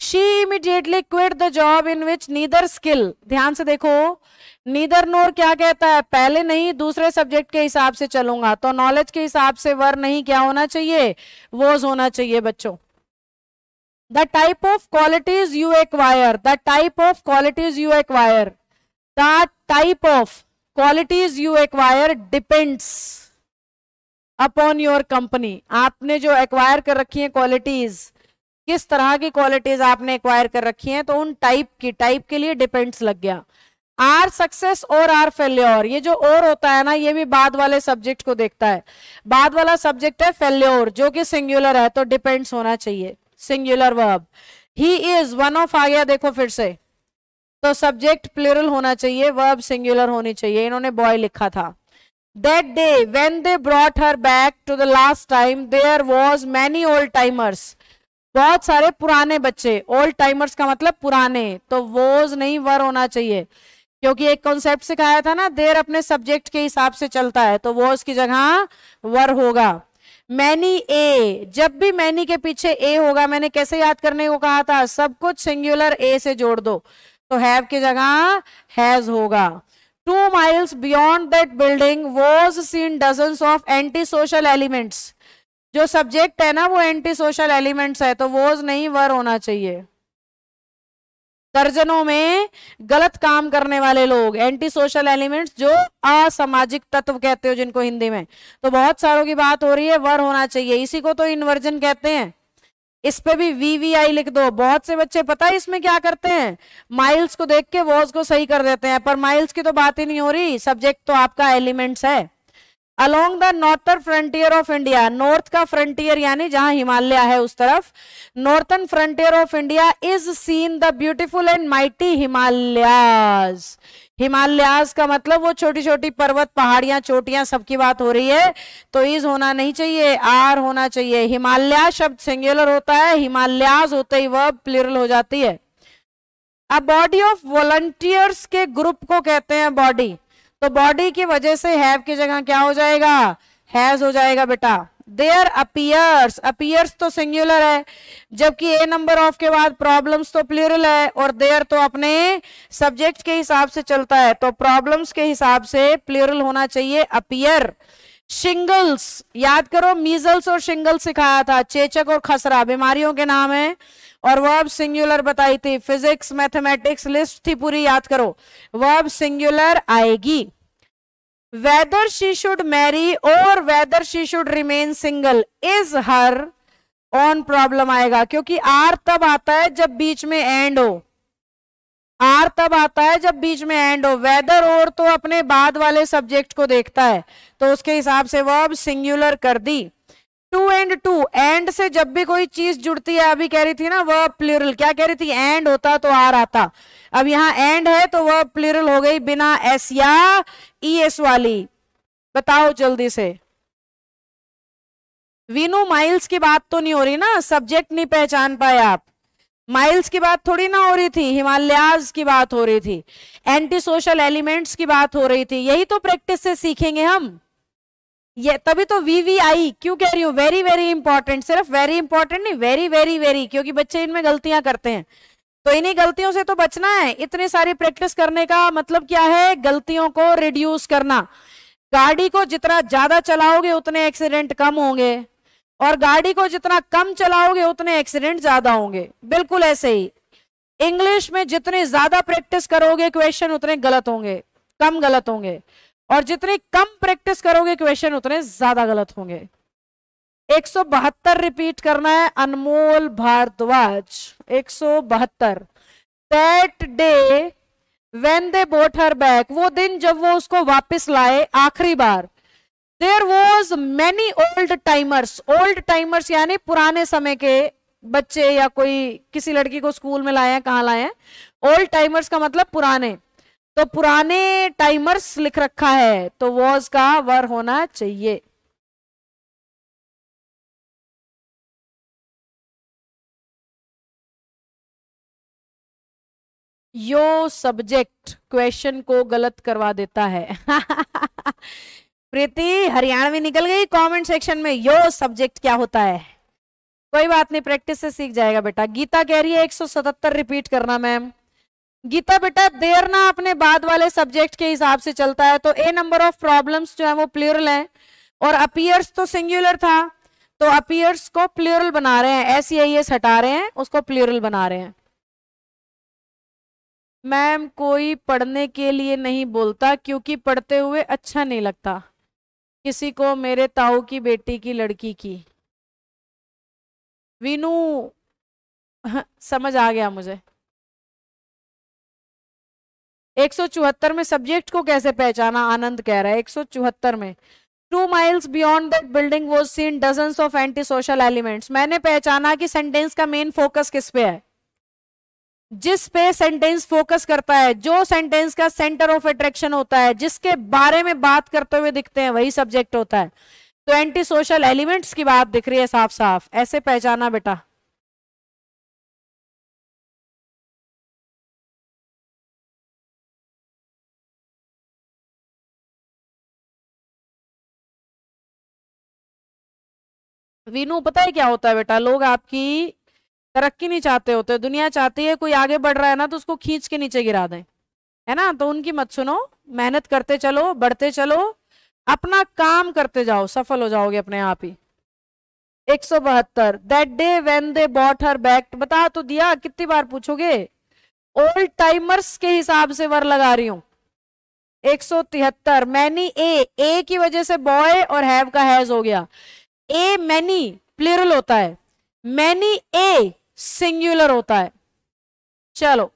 She immediately quit the job in which neither skill, ध्यान से देखो, नीदर नोर क्या कहता है? पहले नहीं दूसरे सब्जेक्ट के हिसाब से चलूंगा, तो नॉलेज के हिसाब से वर नहीं, क्या होना चाहिए? वॉज होना चाहिए बच्चों। The type of qualities you acquire, the type of qualities you acquire, the type of qualities you acquire depends upon your company. आपने जो एक्वायर कर रखी है क्वालिटीज, किस तरह की क्वालिटीज आपने एक्वायर कर रखी हैं, तो उन टाइप के लिए डिपेंड्स लग गया। आर सक्सेस और आर फेल्योर, ये जो और होता है ना, ये भी बाद वाले सब्जेक्ट को देखता है। बाद वाला सब्जेक्ट है फेल्योर, जो कि सिंगुलर है, तो डिपेंड्स होना चाहिए, singular verb. He is one of आ गया, देखो फिर से, तो सब्जेक्ट प्लूरल होना चाहिए, वर्ब सिंगुलर होनी चाहिए। इन्होंने बॉय लिखा था। That day when they brought her back to the last time there was many old timers, बहुत सारे पुराने बच्चे। ओल्ड टाइमर्स का मतलब पुराने, तो वोज नहीं वर होना चाहिए, क्योंकि एक कॉन्सेप्ट सिखाया था ना, देर अपने सब्जेक्ट के हिसाब से चलता है, तो वोज की जगह वर होगा। मैनी ए, जब भी मैनी के पीछे ए होगा, मैंने कैसे याद करने को कहा था? सब कुछ सिंगुलर ए से जोड़ दो, तो हैव की जगह हैज होगा। 2 miles beyond that building was seen dozens of anti-social elements, जो सब्जेक्ट है ना वो एंटी सोशल एलिमेंट्स है, तो वोज नहीं वर होना चाहिए। दर्जनों में गलत काम करने वाले लोग, एंटी सोशल एलिमेंट्स, जो असामाजिक तत्व कहते हो जिनको हिंदी में, तो बहुत सारों की बात हो रही है, वर होना चाहिए। इसी को तो इन्वर्जन कहते हैं। इस पे भी VVI लिख दो। बहुत से बच्चे पता है इसमें क्या करते हैं? माइल्स को देख के वॉज को सही कर देते हैं, पर माइल्स की तो बात ही नहीं हो रही, सब्जेक्ट तो आपका एलिमेंट्स है। Along the northern frontier of India, north का फ्रंटियर यानी जहां हिमालय है उस तरफ, northern frontier of India is seen the beautiful and mighty Himalayas. Himalayas का मतलब वो छोटी छोटी पर्वत, पहाड़ियां, चोटियां, सबकी बात हो रही है, तो इज होना नहीं चाहिए, आर होना चाहिए। हिमालय शब्द सिंगुलर होता है, हिमालयाज होते ही वर्ब प्लूरल हो जाती है। अब बॉडी ऑफ वॉलंटियर्स के ग्रुप को कहते हैं बॉडी, तो बॉडी की वजह से हैव की जगह क्या हो जाएगा? हैज हो जाएगा बेटा। देयर अपीयर्स, अपीयर्स तो सिंगुलर है, जबकि ए नंबर ऑफ के बाद प्रॉब्लम्स तो प्लूरल है, और देयर तो अपने सब्जेक्ट के हिसाब से चलता है, तो प्रॉब्लम्स के हिसाब से प्लूरल होना चाहिए अपीयर। शिंगल्स, याद करो मीजल्स और शिंगल्स सिखाया था, चेचक और खसरा बीमारियों के नाम है, और वर्ब सिंगुलर बताई थी। फिजिक्स, मैथमेटिक्स लिस्ट थी पूरी, याद करो, वर्ब सिंगुलर आएगी। वेदर शी शुड मैरी और whether she should remain single is her on problem आएगा, क्योंकि आर तब आता है जब बीच में एंड हो। आर तब आता है जब बीच में एंड हो। वेदर और तो अपने बाद वाले सब्जेक्ट को देखता है, तो उसके हिसाब से वर्ब सिंगुलर कर दी। टू एंड टू, एंड से जब भी कोई चीज जुड़ती है, अभी कह रही थी ना वर्ब प्लूरल, क्या कह रही थी, एंड होता तो आर आता। अब यहाँ एंड है तो वर्ब प्लूरल हो गई बिना एस या ई एस वाली। बताओ जल्दी से। वीनू माइल्स की बात तो नहीं हो रही ना, सब्जेक्ट नहीं पहचान पाए आप। माइल्स की बात थोड़ी ना हो रही थी, हिमालयाज की बात हो रही थी, एंटी सोशल एलिमेंट्स की बात हो रही थी। यही तो प्रैक्टिस से सीखेंगे हम। ये तभी तो वीवीआई क्यों कह रही हूँ, वेरी वेरी इंपॉर्टेंट। सिर्फ वेरी इंपॉर्टेंट नहीं, वेरी वेरी वेरी, क्योंकि बच्चे इनमें गलतियां करते हैं, तो इन्हीं गलतियों से तो बचना है। इतनी सारी प्रैक्टिस करने का मतलब क्या है, गलतियों को रिड्यूस करना। गाड़ी को जितना ज्यादा चलाओगे उतने एक्सीडेंट कम होंगे, और गाड़ी को जितना कम चलाओगे उतने एक्सीडेंट ज्यादा होंगे। बिल्कुल ऐसे ही इंग्लिश में जितनी ज्यादा प्रैक्टिस करोगे क्वेश्चन उतने गलत होंगे, कम गलत होंगे, और जितनी कम प्रैक्टिस करोगे क्वेश्चन उतने ज्यादा गलत होंगे। 172 रिपीट करना है, Anmol Bhardwaj. 172। That day when they brought her back, वो दिन जब वो उसको वापस लाए आखिरी बार। There was many old timers, old timers यानी पुराने समय के बच्चे, या कोई किसी लड़की को स्कूल में लाए हैं, कहाँ लाए हैं। ओल्ड टाइमर्स का मतलब पुराने, तो पुराने टाइमर्स लिख रखा है, तो वॉज का वर होना चाहिए। यो सब्जेक्ट क्वेश्चन को गलत करवा देता है। प्रीति हरियाणवी निकल गई कमेंट सेक्शन में, यो सब्जेक्ट क्या होता है। कोई बात नहीं, प्रैक्टिस से सीख जाएगा बेटा। गीता कह रही है 177 रिपीट करना मैम। गीता बेटा देर ना अपने बाद वाले सब्जेक्ट के हिसाब से चलता है, तो ए नंबर ऑफ प्रॉब्लम्स जो है वो प्लूरल है, और अपीयर्स तो सिंगुलर था, तो अपीयर्स को प्लूरल बना रहे हैं, एस या एस हटा रहे हैं, उसको प्लूरल बना रहे हैं। मैम कोई पढ़ने के लिए नहीं बोलता, क्योंकि पढ़ते हुए अच्छा नहीं लगता किसी को, मेरे ताऊ की बेटी की लड़की की। वीनू समझ आ गया मुझे। 174 में सब्जेक्ट को कैसे पहचाना, आनंद कह रहा है 174 में। 2 miles beyond that building was seen dozens of anti-social elements। मैंने पहचाना कि सेंटेंस का मेन फोकस किस पे है, जिस पे सेंटेंस फोकस करता है, जो सेंटेंस का सेंटर ऑफ अट्रैक्शन होता है, जिसके बारे में बात करते हुए दिखते हैं, वही सब्जेक्ट होता है। तो एंटी सोशल एलिमेंट्स की बात दिख रही है साफ साफ, ऐसे पहचाना बेटा। वीनू पता है क्या होता है बेटा, लोग आपकी तरक्की नहीं चाहते होते, दुनिया चाहती है कोई आगे बढ़ रहा है ना तो उसको खींच के नीचे गिरा दें, है ना। तो उनकी मत सुनो, मेहनत करते चलो, बढ़ते चलो, अपना काम करते जाओ, सफल हो जाओगे अपने आप ही। 172 that day when they bought her back, बता तो दिया, कितनी बार पूछोगे। ओल्ड टाइमर्स के हिसाब से वर लगा रही हूं। 173 मैनी ए की वजह से बॉय और हैव का हैज हो गया। ए मैनी प्लूरल होता है, मैनी ए सिंगुलर होता है। चलो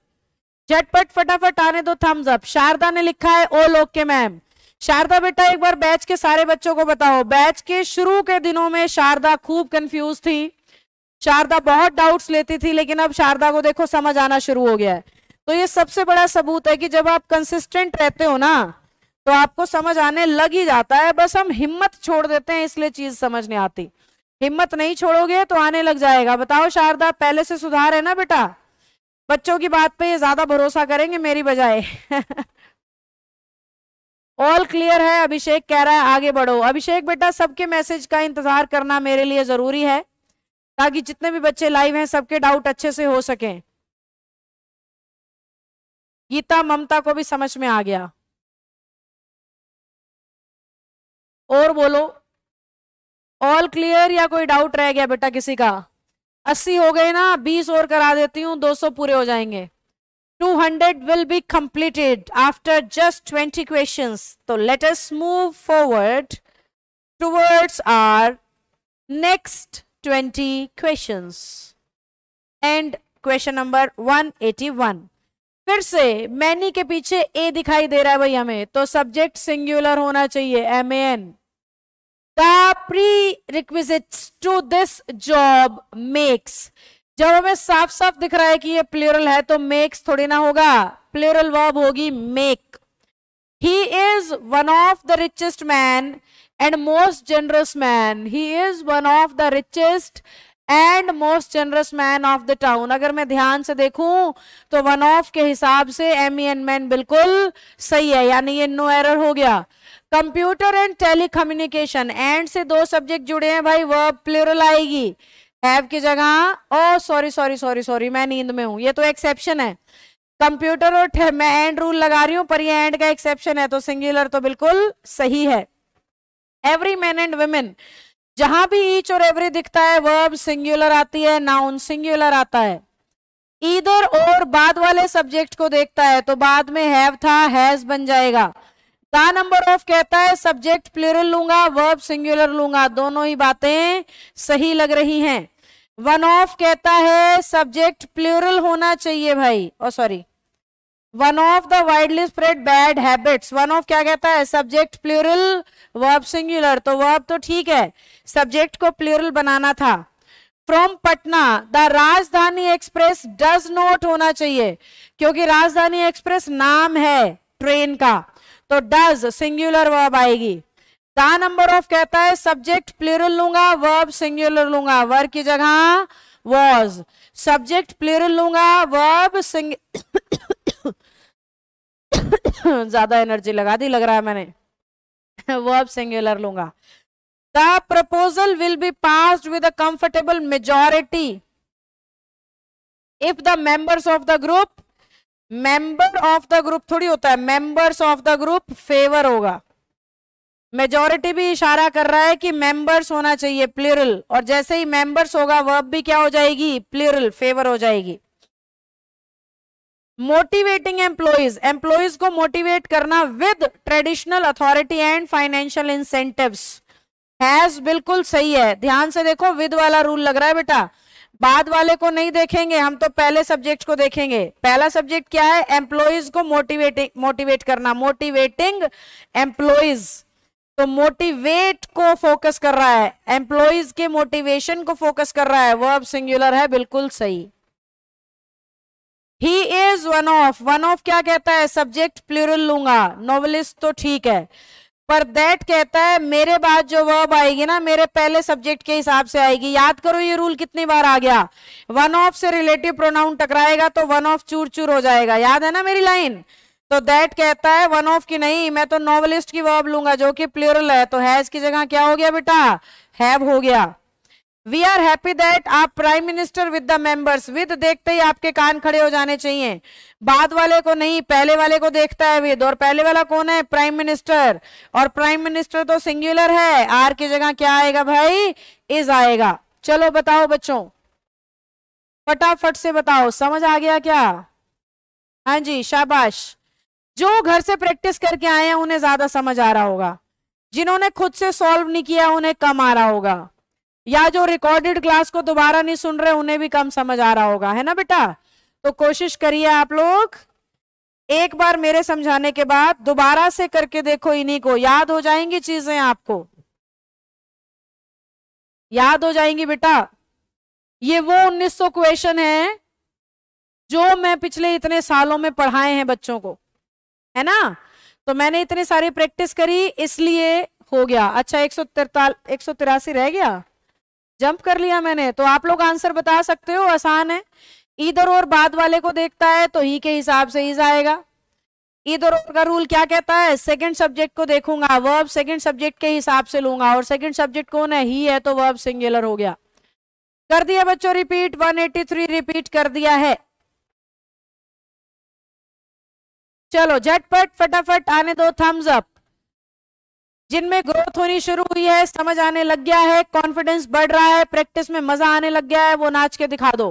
झटपट फटाफट आने दो थम्स अप। शारदा ने लिखा है ऑल ओके मैम। शारदा बेटा एक बार बैच के सारे बच्चों को बताओ, बैच के शुरू के दिनों में शारदा खूब कंफ्यूज थी, शारदा बहुत डाउट्स लेती थी, लेकिन अब शारदा को देखो समझ आना शुरू हो गया है। तो ये सबसे बड़ा सबूत है कि जब आप कंसिस्टेंट रहते हो ना तो आपको समझ आने लग ही जाता है, बस हम हिम्मत छोड़ देते हैं इसलिए चीज समझ नहीं आती। हिम्मत नहीं छोड़ोगे तो आने लग जाएगा। बताओ शारदा पहले से सुधार है ना बेटा, बच्चों की बात पे ये ज्यादा भरोसा करेंगे मेरी बजाय। ऑल क्लियर है, अभिषेक कह रहा है आगे बढ़ो। अभिषेक बेटा सबके मैसेज का इंतजार करना मेरे लिए जरूरी है, ताकि जितने भी बच्चे लाइव हैं सबके डाउट अच्छे से हो सकें। गीता ममता को भी समझ में आ गया, और बोलो ऑल क्लियर या कोई डाउट रह गया बेटा किसी का। 80 हो गए ना, 20 और करा देती हूँ, 200 पूरे हो जाएंगे। 200 will be completed after just 20 questions. So let us move forward towards our next 20 questions. And question number 181. फिर से मैनी के पीछे ए दिखाई दे रहा है भाई हमें, तो सब्जेक्ट सिंगुलर होना चाहिए, MAN. The prerequisites to this job makes. जब हमें साफ साफ दिख रहा है कि ये प्लूरल है तो makes थोड़ी ना होगा, प्लूरल वर्ब होगी make. He is one of the richest man and most generous man. He is one of the richest and most generous man of the town. अगर मैं ध्यान से देखूं तो वन ऑफ के हिसाब से MEN मैन बिल्कुल सही है, यानी ये नो एरर हो गया. कंप्यूटर एंड टेलीकम्युनिकेशन, एंड से दो सब्जेक्ट जुड़े हैं भाई, वर्ब प्लूरल आएगी हैव की जगह. ओ सॉरी सॉरी सॉरी सॉरी, मैं नींद में हूं, ये तो एक्सेप्शन है. कंप्यूटर और मैं एंड रूल लगा रही हूं पर ये एंड का एक्सेप्शन है, तो सिंगुलर तो बिल्कुल सही है. एवरी मैन एंड वुमेन, जहां भी ईच और एवरी दिखता है वर्ब सिंगुलर आती है, नाउन सिंगुलर आता है. ईदर और बाद वाले सब्जेक्ट को देखता है तो बाद में हैव था हैज बन जाएगा. द नंबर ऑफ कहता है सब्जेक्ट प्लूरल लूंगा वर्ब सिंगुलर लूंगा, दोनों ही बातें सही लग रही हैं. वन ऑफ कहता है सब्जेक्ट प्लूरल होना चाहिए भाई, oh sorry, one of the widely spread bad habits. One of क्या कहता है सब्जेक्ट प्लूरल वर्ब सिंगुलर, तो वर्ब तो ठीक है, सब्जेक्ट को प्लूरल बनाना था. From Patna the Rajdhani express does not होना चाहिए, क्योंकि राजधानी एक्सप्रेस नाम है ट्रेन का, तो डज सिंगुलर वर्ब आएगी. द नंबर ऑफ कहता है सब्जेक्ट प्लूरल लूंगा वर्ब सिंगुलर लूंगा, वर्ब की जगह वॉज. सब्जेक्ट प्लूरल लूंगा वर्ब ज्यादा एनर्जी लगा दी लग रहा है मैंने, वर्ब सिंगुलर लूंगा. The proposal will be passed with a comfortable majority if the members of the group, member of the group थोड़ी होता है, members of the group favour होगा. मेजॉरिटी भी इशारा कर रहा है कि मेंबर्स होना चाहिए प्लूरल, और जैसे ही मेंबर्स होगा वर्ब भी क्या हो जाएगी प्लूरल, फेवर हो जाएगी. मोटिवेटिंग एम्प्लॉइज, एम्प्लॉइज को मोटिवेट करना with traditional authority and financial incentives, has बिल्कुल सही है. ध्यान से देखो विद वाला रूल लग रहा है बेटा, बाद वाले को नहीं देखेंगे हम, तो पहले सब्जेक्ट को देखेंगे. पहला सब्जेक्ट क्या है, एम्प्लॉइज को मोटिवेट करना, मोटिवेटिंग एम्प्लॉइज, तो मोटिवेट को फोकस कर रहा है, एम्प्लॉइज के मोटिवेशन को फोकस कर रहा है, वर्ब सिंगुलर है बिल्कुल सही. ही is one of, one of क्या कहता है सब्जेक्ट प्लूरल लूंगा, नोवेलिस्ट तो ठीक है, पर दैट कहता है मेरे बाद जो वर्ब आएगी ना मेरे पहले सब्जेक्ट के हिसाब से आएगी. याद करो ये रूल कितनी बार आ गया, वन ऑफ से रिलेटिव प्रोनाउन टकराएगा तो वन ऑफ चूर चूर हो जाएगा, याद है ना मेरी लाइन. तो दैट कहता है वन ऑफ की नहीं, मैं तो नोवेलिस्ट की वर्ब लूंगा जो कि प्लूरल है, तो हैज की जगह क्या हो गया बेटा, हैव हो गया. वी आर हैप्पी दैट आप prime minister with the members, with देखते ही आपके कान खड़े हो जाने चाहिए, बाद वाले को नहीं पहले वाले को देखता है विद, और पहले वाला कौन है प्राइम मिनिस्टर, और प्राइम मिनिस्टर तो सिंगुलर है, आर की जगह क्या आएगा भाई इज आएगा. चलो बताओ बच्चों फटाफट से बताओ, समझ आ गया क्या? हाँ जी शाबाश. जो घर से प्रैक्टिस करके आए हैं उन्हें ज्यादा समझ आ रहा होगा, जिन्होंने खुद से सॉल्व नहीं किया उन्हें कम आ रहा होगा, या जो रिकॉर्डेड क्लास को दोबारा नहीं सुन रहे उन्हें भी कम समझ आ रहा होगा, है ना बेटा. तो कोशिश करिए आप लोग एक बार मेरे समझाने के बाद दोबारा से करके देखो, इन्हीं को याद हो जाएंगी चीजें, आपको याद हो जाएंगी बेटा. ये वो 1900 क्वेश्चन है जो मैं पिछले इतने सालों में पढ़ाए हैं बच्चों को, है ना. तो मैंने इतनी सारी प्रैक्टिस करी इसलिए हो गया. अच्छा 183 रह गया, जंप कर लिया मैंने, तो आप लोग आंसर बता सकते हो, आसान है. इधर और बाद वाले को देखता है तो ही के हिसाब से इज आएगा. इधर और का रूल क्या कहता है, सेकंड सब्जेक्ट को देखूंगा वर्ब सेकंड सब्जेक्ट के हिसाब से लूंगा, और सेकंड सब्जेक्ट कौन है ही है, तो वर्ब सिंगुलर हो गया. कर दिया बच्चों रिपीट, 183 रिपीट कर दिया है. चलो झटपट फटाफट आने दो थम्स अप. जिनमें ग्रोथ होनी शुरू हुई है, समझ आने लग गया है, कॉन्फिडेंस बढ़ रहा है, प्रैक्टिस में मजा आने लग गया है, वो नाच के दिखा दो.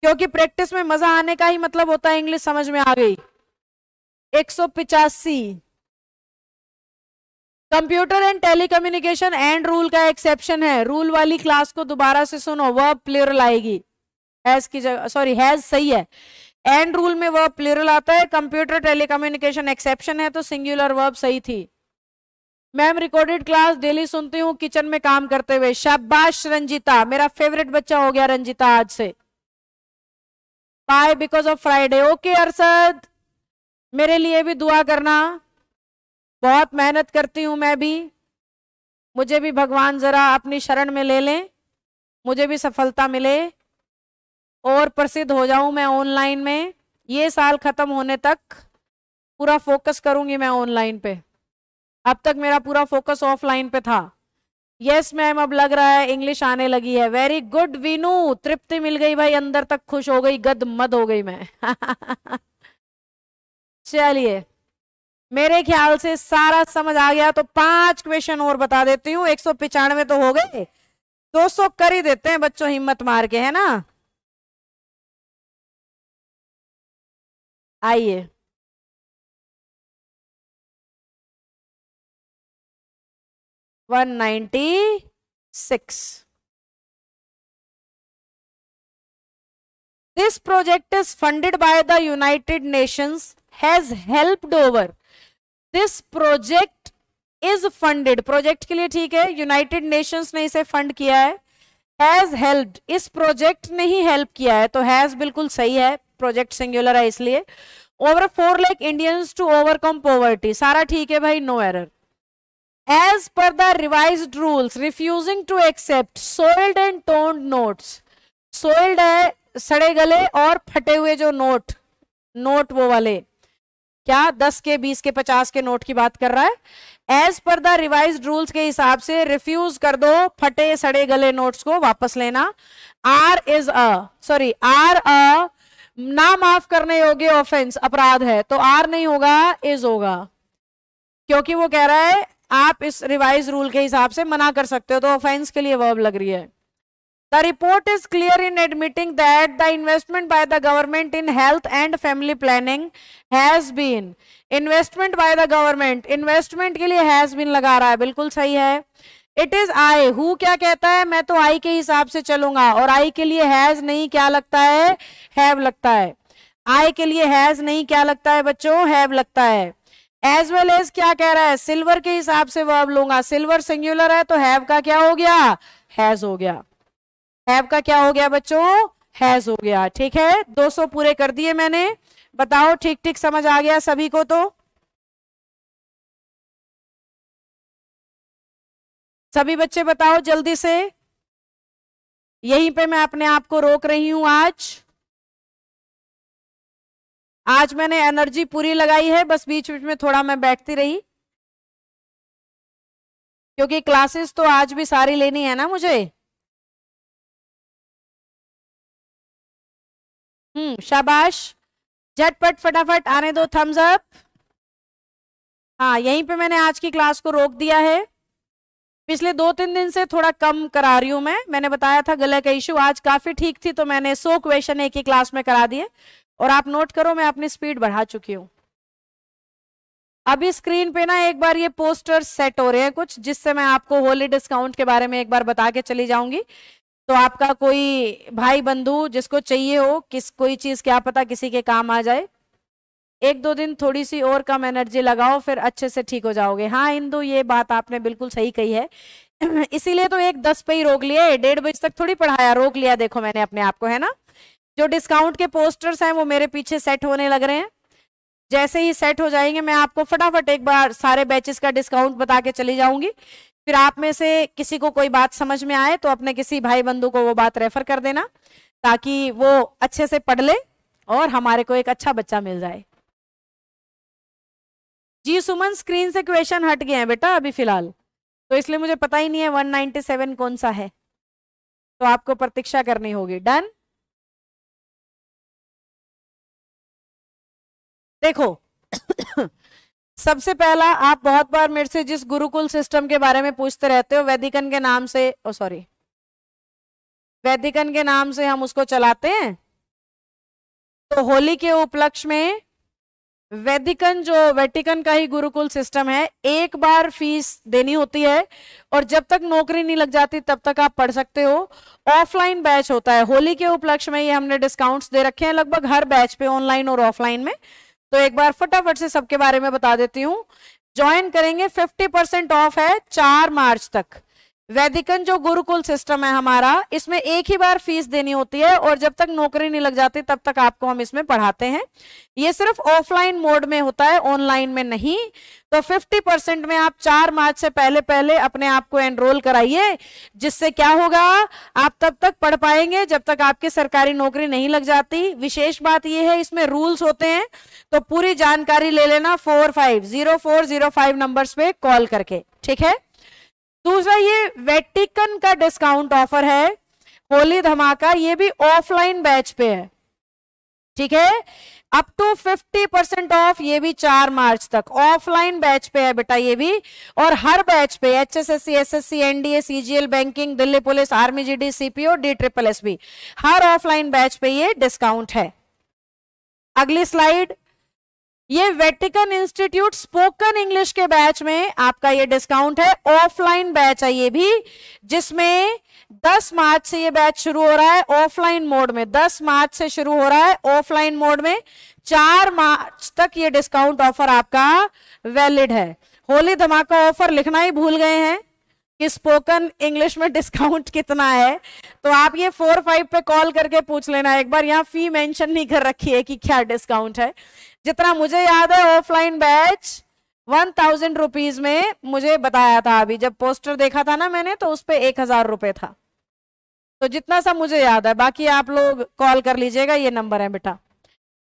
क्योंकि प्रैक्टिस में मजा आने का ही मतलब होता है इंग्लिश समझ में आ गई। 185 computer and telecommunication and rule का एक्सेप्शन है। रूल वाली क्लास को दोबारा से सुनो, वर्ब प्लूरल आएगी। हैज की जगह, सॉरी हैज सही है, एंड रूल में वर्ब प्लूरल आता है। कंप्यूटर टेलीकम्युनिकेशन एक्सेप्शन है तो सिंगुलर वर्ब सही थी। मैम रिकॉर्डेड क्लास डेली सुनती हूँ किचन में काम करते हुए। शाबाश रंजिता, मेरा फेवरेट बच्चा हो गया रंजिता आज से। Bye because of Friday. Okay Arshad, मेरे लिए भी दुआ करना, बहुत मेहनत करती हूं मैं भी, मुझे भी भगवान जरा अपनी शरण में ले लें, मुझे भी सफलता मिले और प्रसिद्ध हो जाऊं मैं ऑनलाइन में। ये साल खत्म होने तक पूरा फोकस करूंगी मैं ऑनलाइन पे। अब तक मेरा पूरा फोकस ऑफलाइन पे था। यस मैम, अब लग रहा है इंग्लिश आने लगी है। वेरी गुड वीनू, तृप्ति मिल गई भाई, अंदर तक खुश हो गई, गद मद हो गई मैं। चलिए, मेरे ख्याल से सारा समझ आ गया, तो 5 क्वेश्चन और बता देती हूँ। 195 तो हो गए, 200 कर ही देते हैं बच्चों, हिम्मत मार के, है ना। आइए, $196। This project is funded by the United Nations, has helped over. This project is funded, project के लिए ठीक है, यूनाइटेड नेशंस ने इसे फंड किया है। हैज हेल्प्ड, इस प्रोजेक्ट ने ही हेल्प किया है, तो हैज बिल्कुल सही है, प्रोजेक्ट सिंगुलर है इसलिए। Over 4 lakh Indians to overcome poverty, सारा ठीक है भाई, no error. As per the revised rules refusing to accept soiled and टोन्ड नोट्स। सोल्ड है सड़े गले और फटे हुए जो नोट वो वाले, क्या 10 के 20 के 50 के नोट की बात कर रहा है। As per the revised rules के हिसाब से रिफ्यूज कर दो फटे सड़े गले नोट्स को, वापस लेना। आर अ ना माफ करने योग्य ऑफेंस, अपराध है, तो आर नहीं होगा, इज होगा, क्योंकि वो कह रहा है आप इस रिवाइज रूल के हिसाब से मना कर सकते हो, तो ऑफेंस के लिए वर्ब लग रही है। The report is clear in admitting that the investment by the government in health and family planning has been, investment by the government, investment के लिए has been लगा रहा है, बिल्कुल सही है। It is I who क्या कहता है, मैं तो I के हिसाब से चलूंगा, और I के लिए has नहीं क्या लगता है, have लगता है। I के लिए has नहीं क्या लगता है बच्चों, have लगता है। एज वेल एज क्या कह रहा है, सिल्वर के हिसाब से वर्ब लूंगा, सिल्वर सिंगुलर है तो हैव का क्या हो गया, हैज हो गया। हैव का क्या हो गया बच्चों, हैज हो गया। ठीक है, 200 पूरे कर दिए मैंने। बताओ ठीक ठीक समझ आ गया सभी को? तो सभी बच्चे बताओ जल्दी से, यहीं पे मैं अपने आप को रोक रही हूं। आज मैंने एनर्जी पूरी लगाई है, बस बीच बीच में थोड़ा मैं बैठती रही, क्योंकि क्लासेस तो आज भी सारी लेनी है ना मुझे। शाबाश, झटपट फटाफट आने दो, थम्स अप। हाँ, यहीं पे मैंने आज की क्लास को रोक दिया है। पिछले 2-3 दिन से थोड़ा कम करा रही हूं मैंने बताया था गले का इश्यू, आज काफी ठीक थी, तो मैंने 100 क्वेश्चन एक ही क्लास में करा दिए। और आप नोट करो, मैं अपनी स्पीड बढ़ा चुकी हूँ। अभी स्क्रीन पे ना एक बार ये पोस्टर सेट हो रहे हैं कुछ, जिससे मैं आपको होली डिस्काउंट के बारे में एक बार बता के चली जाऊंगी। तो आपका कोई भाई बंधु जिसको चाहिए हो, कोई चीज क्या पता किसी के काम आ जाए, 1-2 दिन थोड़ी सी और कम एनर्जी लगाओ, फिर अच्छे से ठीक हो जाओगे। हाँ इंदु, ये बात आपने बिल्कुल सही कही है। इसीलिए तो 1:10 पे ही रोक लिया, 1:30 बजे तक थोड़ी पढ़ाया, रोक लिया। देखो मैंने अपने आप को, है ना। जो डिस्काउंट के पोस्टर्स हैं वो मेरे पीछे सेट होने लग रहे हैं। जैसे ही सेट हो जाएंगे मैं आपको फटाफट एक बार सारे बैचेस का डिस्काउंट बता के चली जाऊंगी। फिर आप में से किसी को कोई बात समझ में आए तो अपने किसी भाई बंधु को वो बात रेफर कर देना, ताकि वो अच्छे से पढ़ ले और हमारे को एक अच्छा बच्चा मिल जाए। जी सुमन, स्क्रीन से क्वेश्चन हट गए हैं बेटा अभी फिलहाल, तो इसलिए मुझे पता ही नहीं है 197 कौन सा है, तो आपको प्रतीक्षा करनी होगी। डन। देखो सबसे पहला, आप बहुत बार मेरे से जिस गुरुकुल सिस्टम के बारे में पूछते रहते हो, वैदिकन के नाम से, वैदिकन के नाम से हम उसको चलाते हैं। तो होली के उपलक्ष्य में वेदिकन, जो वेटिकन का ही गुरुकुल सिस्टम है, एक बार फीस देनी होती है और जब तक नौकरी नहीं लग जाती तब तक आप पढ़ सकते हो। ऑफलाइन बैच होता है। होली के उपलक्ष्य में ये हमने डिस्काउंट्स दे रखे हैं लगभग हर बैच पे, ऑनलाइन और ऑफलाइन में। तो एक बार फटाफट से सबके बारे में बता देती हूँ। ज्वाइन करेंगे, 50% ऑफ है 4 मार्च तक। वैदिकन जो गुरुकुल सिस्टम है हमारा, इसमें एक ही बार फीस देनी होती है और जब तक नौकरी नहीं लग जाती तब तक आपको हम इसमें पढ़ाते हैं। ये सिर्फ ऑफलाइन मोड में होता है, ऑनलाइन में नहीं। तो 50% में आप 4 मार्च से पहले पहले अपने आप को एनरोल कराइए, जिससे क्या होगा, आप तब तक पढ़ पाएंगे जब तक आपकी सरकारी नौकरी नहीं लग जाती। विशेष बात यह है, इसमें रूल्स होते हैं, तो पूरी जानकारी ले लेना 450405 नंबर्स पे कॉल करके, ठीक है। दूसरा, ये वेटिकन का डिस्काउंट ऑफर है होली धमाका, ये भी ऑफलाइन बैच पे है, ठीक है। अप टू 50% ऑफ, ये भी 4 मार्च तक ऑफलाइन बैच पे है बेटा ये भी। और हर बैच पे HSSC, SSC, NDA, CGL, banking, Delhi police, army GD, CPO, DSSS, हर ऑफलाइन बैच पे ये डिस्काउंट है। अगली स्लाइड, ये वेटिकन इंस्टीट्यूट स्पोकन इंग्लिश के बैच में आपका ये डिस्काउंट है। ऑफलाइन बैच है ये भी, जिसमें 10 मार्च से ये बैच शुरू हो रहा है ऑफलाइन मोड में। 10 मार्च से शुरू हो रहा है ऑफलाइन मोड में, 4 मार्च तक ये डिस्काउंट ऑफर आपका वैलिड है। होली धमाका ऑफर लिखना ही भूल गए हैं कि स्पोकन इंग्लिश में डिस्काउंट कितना है, तो आप ये 45 पे कॉल करके पूछ लेना एक बार। यहाँ फी मेंशन नहीं कर रखी है कि क्या डिस्काउंट है। जितना मुझे याद है, ऑफलाइन बैच 1000 रुपीज में मुझे बताया था, अभी जब पोस्टर देखा था ना मैंने, तो उस पे 1000 रुपए था। तो जितना सा मुझे याद है, बाकी आप लोग कॉल कर लीजिएगा, ये नंबर है बेटा।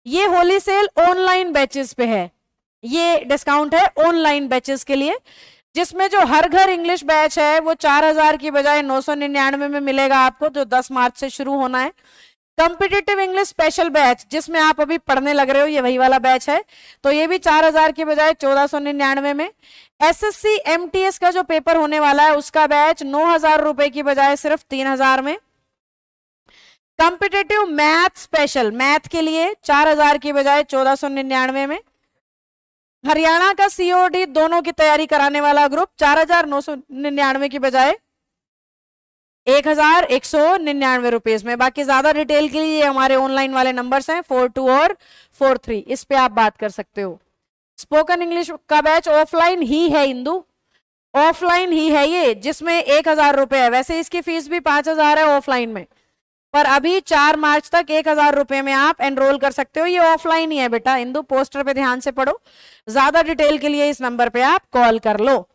ये होली सेल ऑनलाइन बैचेस पे है, ये डिस्काउंट है ऑनलाइन बैचेस के लिए, जिसमें जो हर घर इंग्लिश बैच है वो 4000 की बजाय 999 में मिलेगा आपको, जो 10 मार्च से शुरू होना है। कॉम्पिटिटिव इंग्लिश स्पेशल बैच, जिसमें आप अभी पढ़ने लग रहे हो, ये वही वाला बैच है, तो ये भी 4000 की बजाय 1499 में। SSC MTS का जो पेपर होने वाला है उसका बैच 9000 रुपए की बजाय सिर्फ 3000 में। कॉम्पिटिटिव मैथ स्पेशल, मैथ के लिए 4000 की बजाय 1499 में। हरियाणा का COD दोनों की तैयारी कराने वाला ग्रुप 4999 की बजाय 1199 रुपीज में। बाकी ज्यादा डिटेल के लिए हमारे ऑनलाइन वाले नंबर्स हैं 42 और 43, इस पे आप बात कर सकते हो। स्पोकन इंग्लिश का बैच ऑफलाइन ही है इंदु, ऑफलाइन ही है ये, जिसमें 1000 रुपए है। वैसे इसकी फीस भी 5000 है ऑफलाइन में, पर अभी 4 मार्च तक 1000 रुपए में आप एनरोल कर सकते हो। ये ऑफलाइन ही है बेटा इंदु, पोस्टर पे ध्यान से पढ़ो। ज्यादा डिटेल के लिए इस नंबर पे आप कॉल कर लो।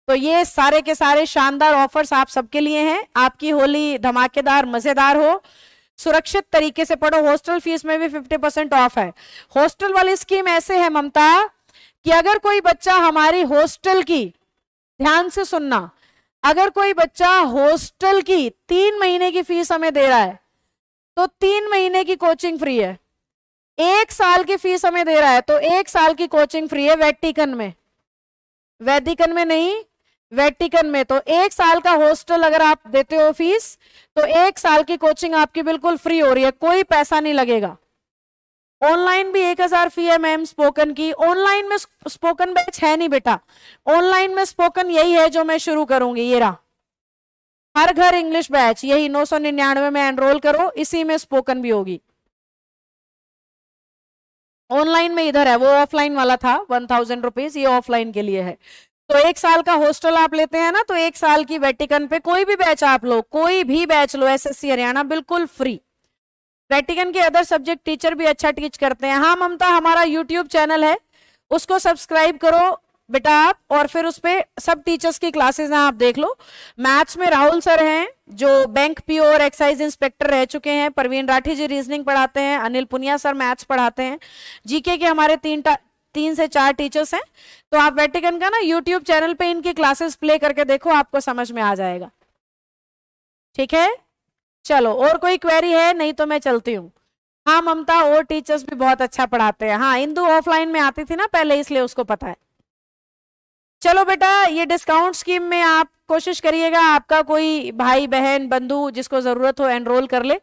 तो ये सारे के सारे शानदार ऑफर्स आप सबके लिए हैं। आपकी होली धमाकेदार मजेदार हो, सुरक्षित तरीके से पढ़ो। हॉस्टल फीस में भी 50% ऑफ है। हॉस्टल वाली स्कीम ऐसे है ममता, कि अगर कोई बच्चा हमारी हॉस्टल की, ध्यान से सुनना, अगर कोई बच्चा हॉस्टल की 3 महीने की फीस हमें दे रहा है तो 3 महीने की कोचिंग फ्री है। 1 साल की फीस हमें दे रहा है तो 1 साल की कोचिंग फ्री है वेटिकन में, वैदिकन में नहीं, वेटिकन में। तो 1 साल का हॉस्टल अगर आप देते हो फीस, तो 1 साल की कोचिंग आपकी बिल्कुल फ्री हो रही है, कोई पैसा नहीं लगेगा। ऑनलाइन भी 1000 फी है मैम स्पोकन की। ऑनलाइन में स्पोकन बैच है नहीं बेटा, ऑनलाइन में स्पोकन यही है जो मैं शुरू करूंगी, ये रहा हर घर इंग्लिश बैच, यही 999 में एनरोल करो, इसी में स्पोकन भी होगी। ऑनलाइन में इधर है, वो ऑफलाइन वाला था 1000 रुपीज, ये ऑफलाइन के लिए है। तो 1 साल का हॉस्टल आप लेते हैं ना, तो 1 साल की वेटिकन पे कोई भी बैच आप लो, कोई भी बैच लो SSC हरियाणा, बिल्कुल फ्री। वेटिकन के अदर सब्जेक्ट टीचर भी अच्छा टीच करते हैं। हाँ ममता, हमारा YouTube चैनल है, उसको सब्सक्राइब करो बेटा आप, और फिर उस पे सब टीचर्स की क्लासेस हैं, आप देख लो। मैथ्स में राहुल सर हैं जो बैंक PO और एक्साइज इंस्पेक्टर रह चुके हैं। परवीन राठी जी रीजनिंग पढ़ाते हैं। अनिल पुनिया सर मैथ्स पढ़ाते हैं। GK के हमारे 3 से 4 टीचर्स हैं। तो आप वेटिकन का ना YouTube चैनल पे इनकी क्लासेस प्ले करके देखो, आपको समझ में आ जाएगा, ठीक है। चलो, और कोई क्वेरी है? नहीं तो मैं चलती हूँ। हाँ ममता, और टीचर्स भी बहुत अच्छा पढ़ाते हैं। हाँ, इंदु ऑफलाइन में आती थी ना पहले, इसलिए उसको पता है। चलो बेटा, ये डिस्काउंट स्कीम में आप कोशिश करिएगा आपका कोई भाई बहन बंधु जिसको जरूरत हो एनरोल कर ले।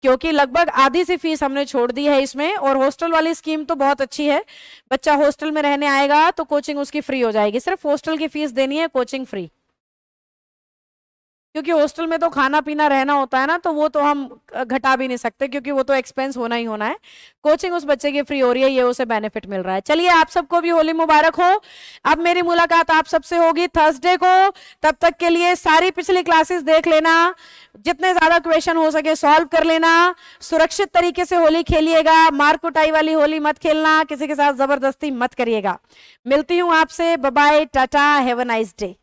क्योंकि लगभग आधी सी फीस हमने छोड़ दी है इसमें। और हॉस्टल वाली स्कीम तो बहुत अच्छी है, बच्चा हॉस्टल में रहने आएगा तो कोचिंग उसकी फ्री हो जाएगी, सिर्फ हॉस्टल की फीस देनी है, कोचिंग फ्री। क्योंकि हॉस्टल में तो खाना पीना रहना होता है ना, तो वो तो हम घटा भी नहीं सकते, क्योंकि वो तो एक्सपेंस होना ही होना है। कोचिंग उस बच्चे की फ्री हो रही है, ये उसे बेनिफिट मिल रहा है। चलिए, आप सबको भी होली मुबारक हो। अब मेरी मुलाकात आप सबसे होगी थर्सडे को। तब तक के लिए सारी पिछली क्लासेस देख लेना, जितने ज्यादा क्वेश्चन हो सके सॉल्व कर लेना, सुरक्षित तरीके से होली खेलिएगा, मार कुटाई वाली होली मत खेलना, किसी के साथ जबरदस्ती मत करिएगा। मिलती हूँ आपसे, bye bye, tata, have a nice day.